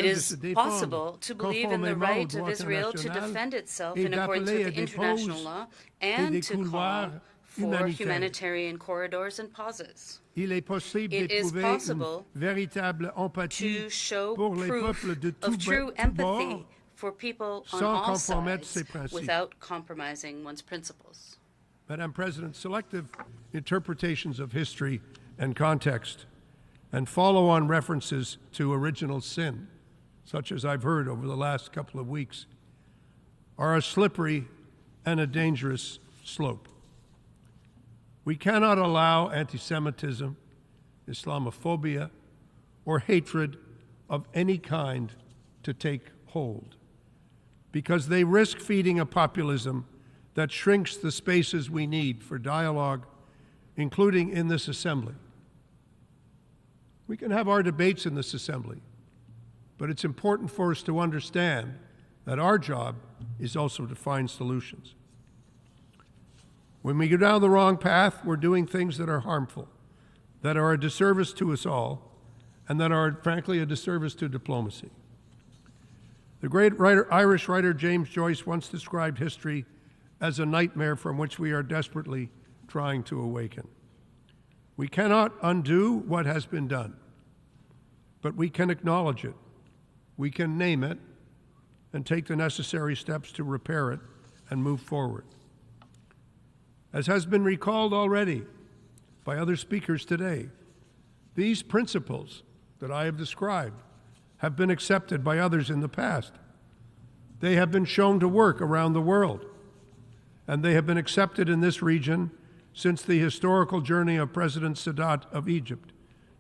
is possible to believe in the right of Israel to defend itself in accordance with the international law and to call for humanitarian corridors and pauses. It is possible to show proof of true empathy for people on all sides without compromising one's principles. Madam President, selective interpretations of history and context and follow-on references to original sin, such as I've heard over the last couple of weeks, are a slippery and a dangerous slope. We cannot allow anti-Semitism, Islamophobia, or hatred of any kind to take hold, because they risk feeding a populism that shrinks the spaces we need for dialogue, including in this assembly. We can have our debates in this assembly, but it's important for us to understand that our job is also to find solutions. When we go down the wrong path, we're doing things that are harmful, that are a disservice to us all, and that are, frankly, a disservice to diplomacy. The great Irish writer James Joyce once described history as a nightmare from which we are desperately trying to awaken. We cannot undo what has been done, but we can acknowledge it, we can name it, and take the necessary steps to repair it and move forward. As has been recalled already by other speakers today, these principles that I have described have been accepted by others in the past. They have been shown to work around the world, and they have been accepted in this region since the historical journey of President Sadat of Egypt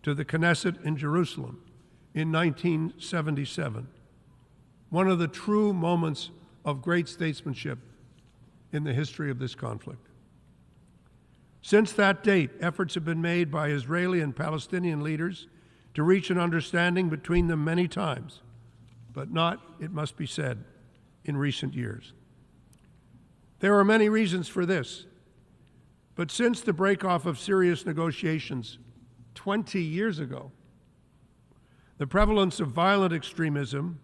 to the Knesset in Jerusalem in 1977, one of the true moments of great statesmanship in the history of this conflict. Since that date, efforts have been made by Israeli and Palestinian leaders to reach an understanding between them many times, but not, it must be said, in recent years. There are many reasons for this, but since the break-off of serious negotiations 20 years ago, the prevalence of violent extremism,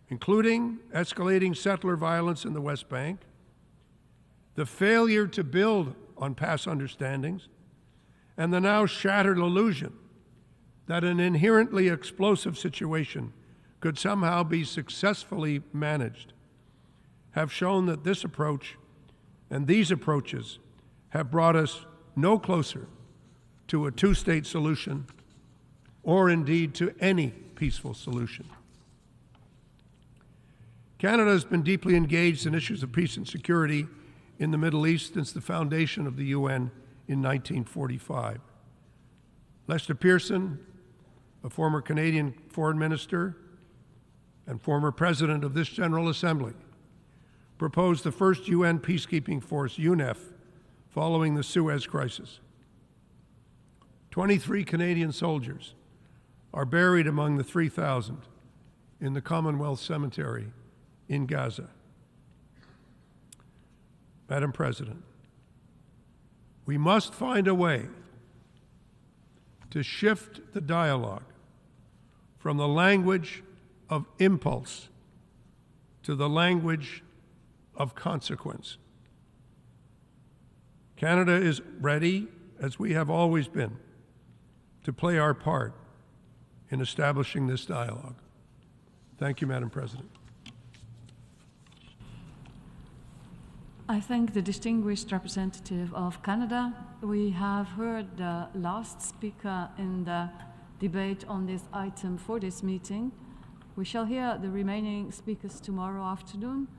including escalating settler violence in the West Bank, the failure to build on past understandings, and the now shattered illusion that an inherently explosive situation could somehow be successfully managed, have shown that this approach and these approaches have brought us no closer to a two-state solution or indeed to any peaceful solution. Canada has been deeply engaged in issues of peace and security in the Middle East since the foundation of the UN in 1945. Lester Pearson, a former Canadian foreign minister and former president of this General Assembly, proposed the first UN peacekeeping force, UNEF, following the Suez Crisis. 23 Canadian soldiers are buried among the 3,000 in the Commonwealth Cemetery in Gaza. Madam President, we must find a way to shift the dialogue from the language of impulse to the language of consequence. Canada is ready, as we have always been, to play our part in establishing this dialogue. Thank you, Madam President. I thank the distinguished representative of Canada. We have heard the last speaker in the debate on this item for this meeting. We shall hear the remaining speakers tomorrow afternoon,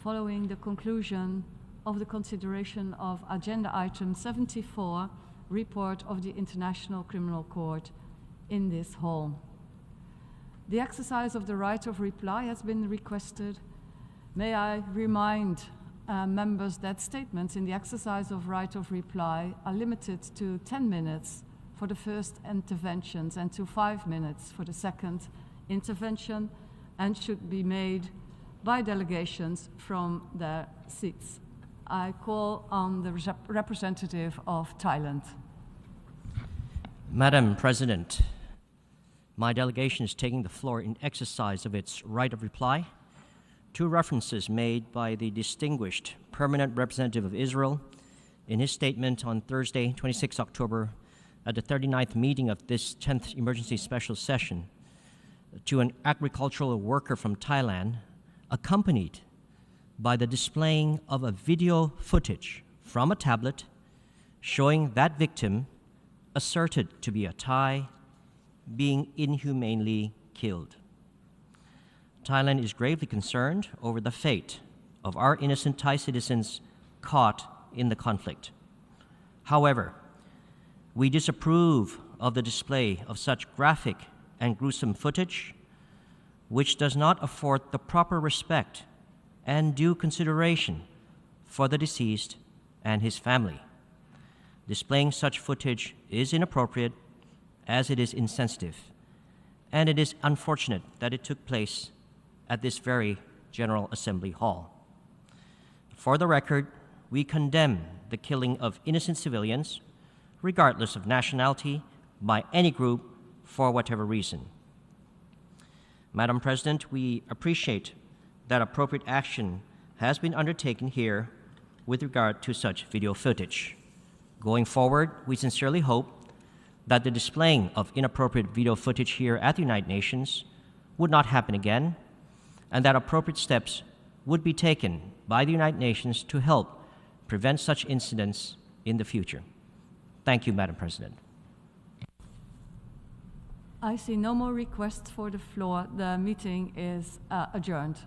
following the conclusion of the consideration of Agenda Item 74, Report of the International Criminal Court, in this hall. The exercise of the right of reply has been requested. May I remind members that statements in the exercise of right of reply are limited to 10 minutes for the first interventions and to 5 minutes for the second intervention, and should be made by delegations from their seats. I call on the representative of Thailand. Madam President, my delegation is taking the floor in exercise of its right of reply. Two references made by the distinguished permanent representative of Israel in his statement on Thursday, 26 October, at the 39th meeting of this 10th emergency special session, to an agricultural worker from Thailand, accompanied by the displaying of a video footage from a tablet showing that victim, asserted to be a Thai, being inhumanely killed. Thailand is gravely concerned over the fate of our innocent Thai citizens caught in the conflict. However, we disapprove of the display of such graphic and gruesome footage, which does not afford the proper respect and due consideration for the deceased and his family. Displaying such footage is inappropriate, as it is insensitive, and it is unfortunate that it took place at this very General Assembly Hall. For the record, we condemn the killing of innocent civilians, regardless of nationality, by any group for whatever reason. Madam President, we appreciate that appropriate action has been undertaken here with regard to such video footage. Going forward, we sincerely hope that the displaying of inappropriate video footage here at the United Nations would not happen again, and that appropriate steps would be taken by the United Nations to help prevent such incidents in the future. Thank you, Madam President. I see no more requests for the floor. The meeting is adjourned.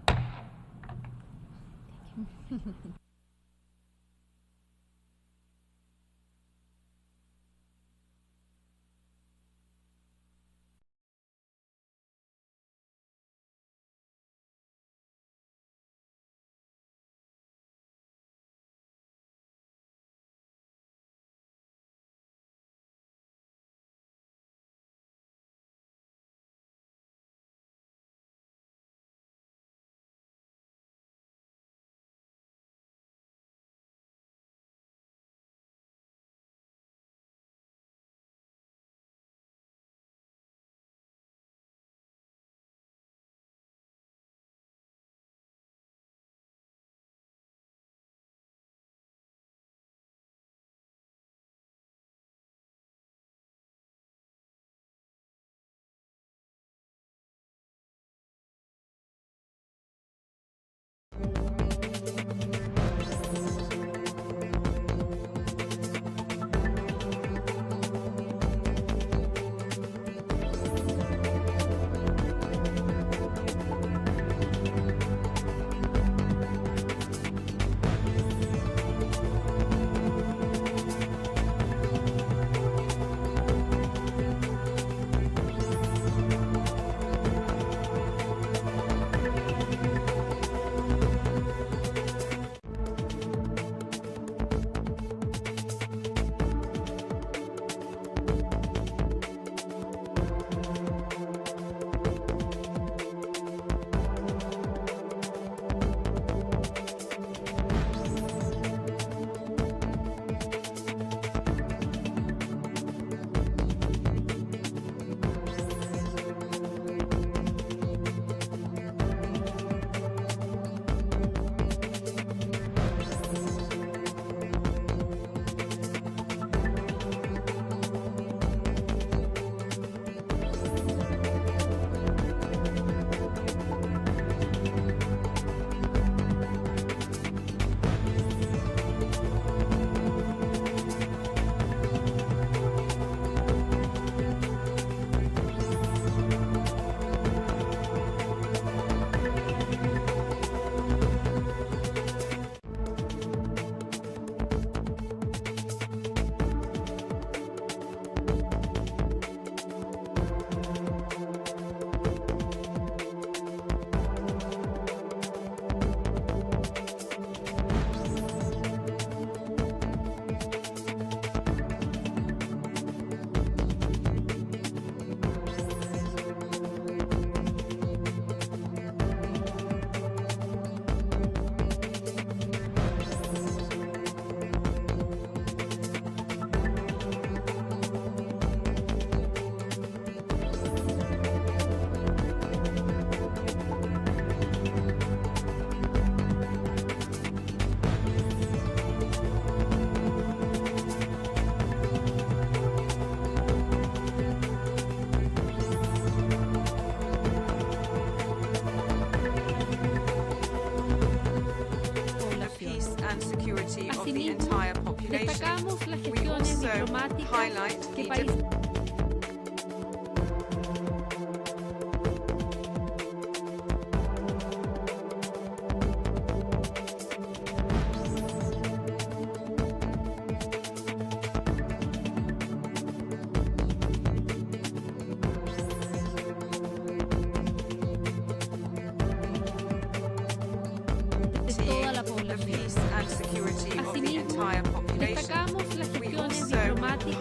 the entire population. We also highlight the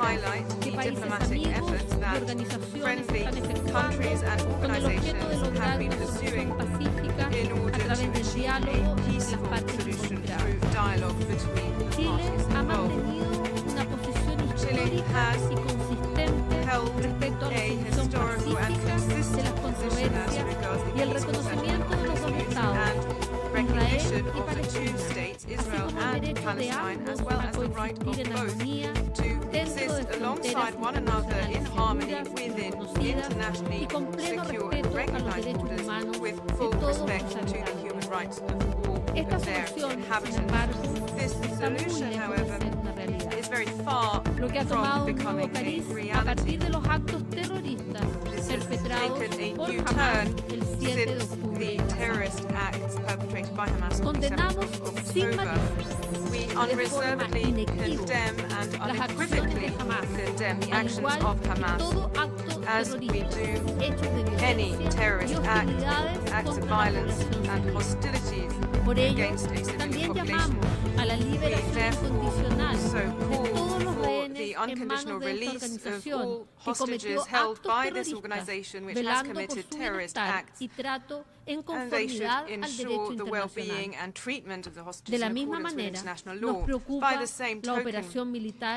highlight the diplomatic efforts that friendly countries and organizations have been pursuing in order to achieve a peaceful solution through dialogue between the parties involved. Chile has held a historical and consistent position as regards the peaceful settlement of disputes and recognition of the two states, Israel and Palestine, as well as the right of both to exist alongside one another in harmony within internationally secure and recognized borders with full respect to the human rights of all of their inhabitants. This solution, however, is very far from becoming a reality. This has taken a new turn since the terrorist acts perpetrated by Hamas on the 7th of October. We unreservedly condemn and unequivocally condemn the actions of Hamas as we do any terrorist acts of violence and hostilities against a civilian population. We therefore also call for the unconditional release of all hostages held by this organization which has committed terrorist acts, and they should ensure the well-being and treatment of the hostages in accordance with international law. By the same token,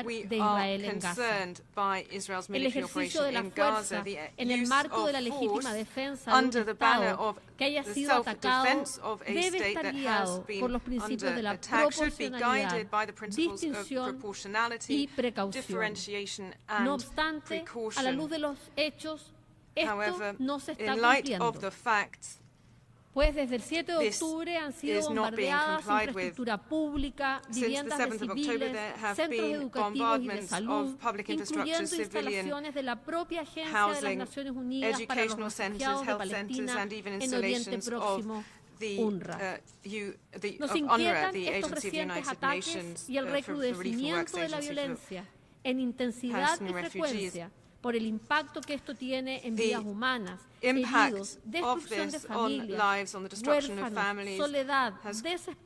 we are concerned by Israel's military operation in Gaza, the use of force under the banner of the self-defense of a state that has been under attack should be guided by the principles of proportionality, differentiation, and precaution. However, in light of the facts, Pues desde el 7 de octubre han sido bombardeadas infraestructura pública, viviendas de civiles, centros educativos y de salud, incluyendo instalaciones de la propia Agencia de las Naciones Unidas para los Refugiados de Palestina en Oriente Próximo, UNRWA. Nos inquietan estos recientes ataques y el recrudecimiento de la violencia en intensidad y frecuencia por el impacto que esto tiene en vidas humanas, heridos, destrucción de familias, huérfanos, soledad, desesperación.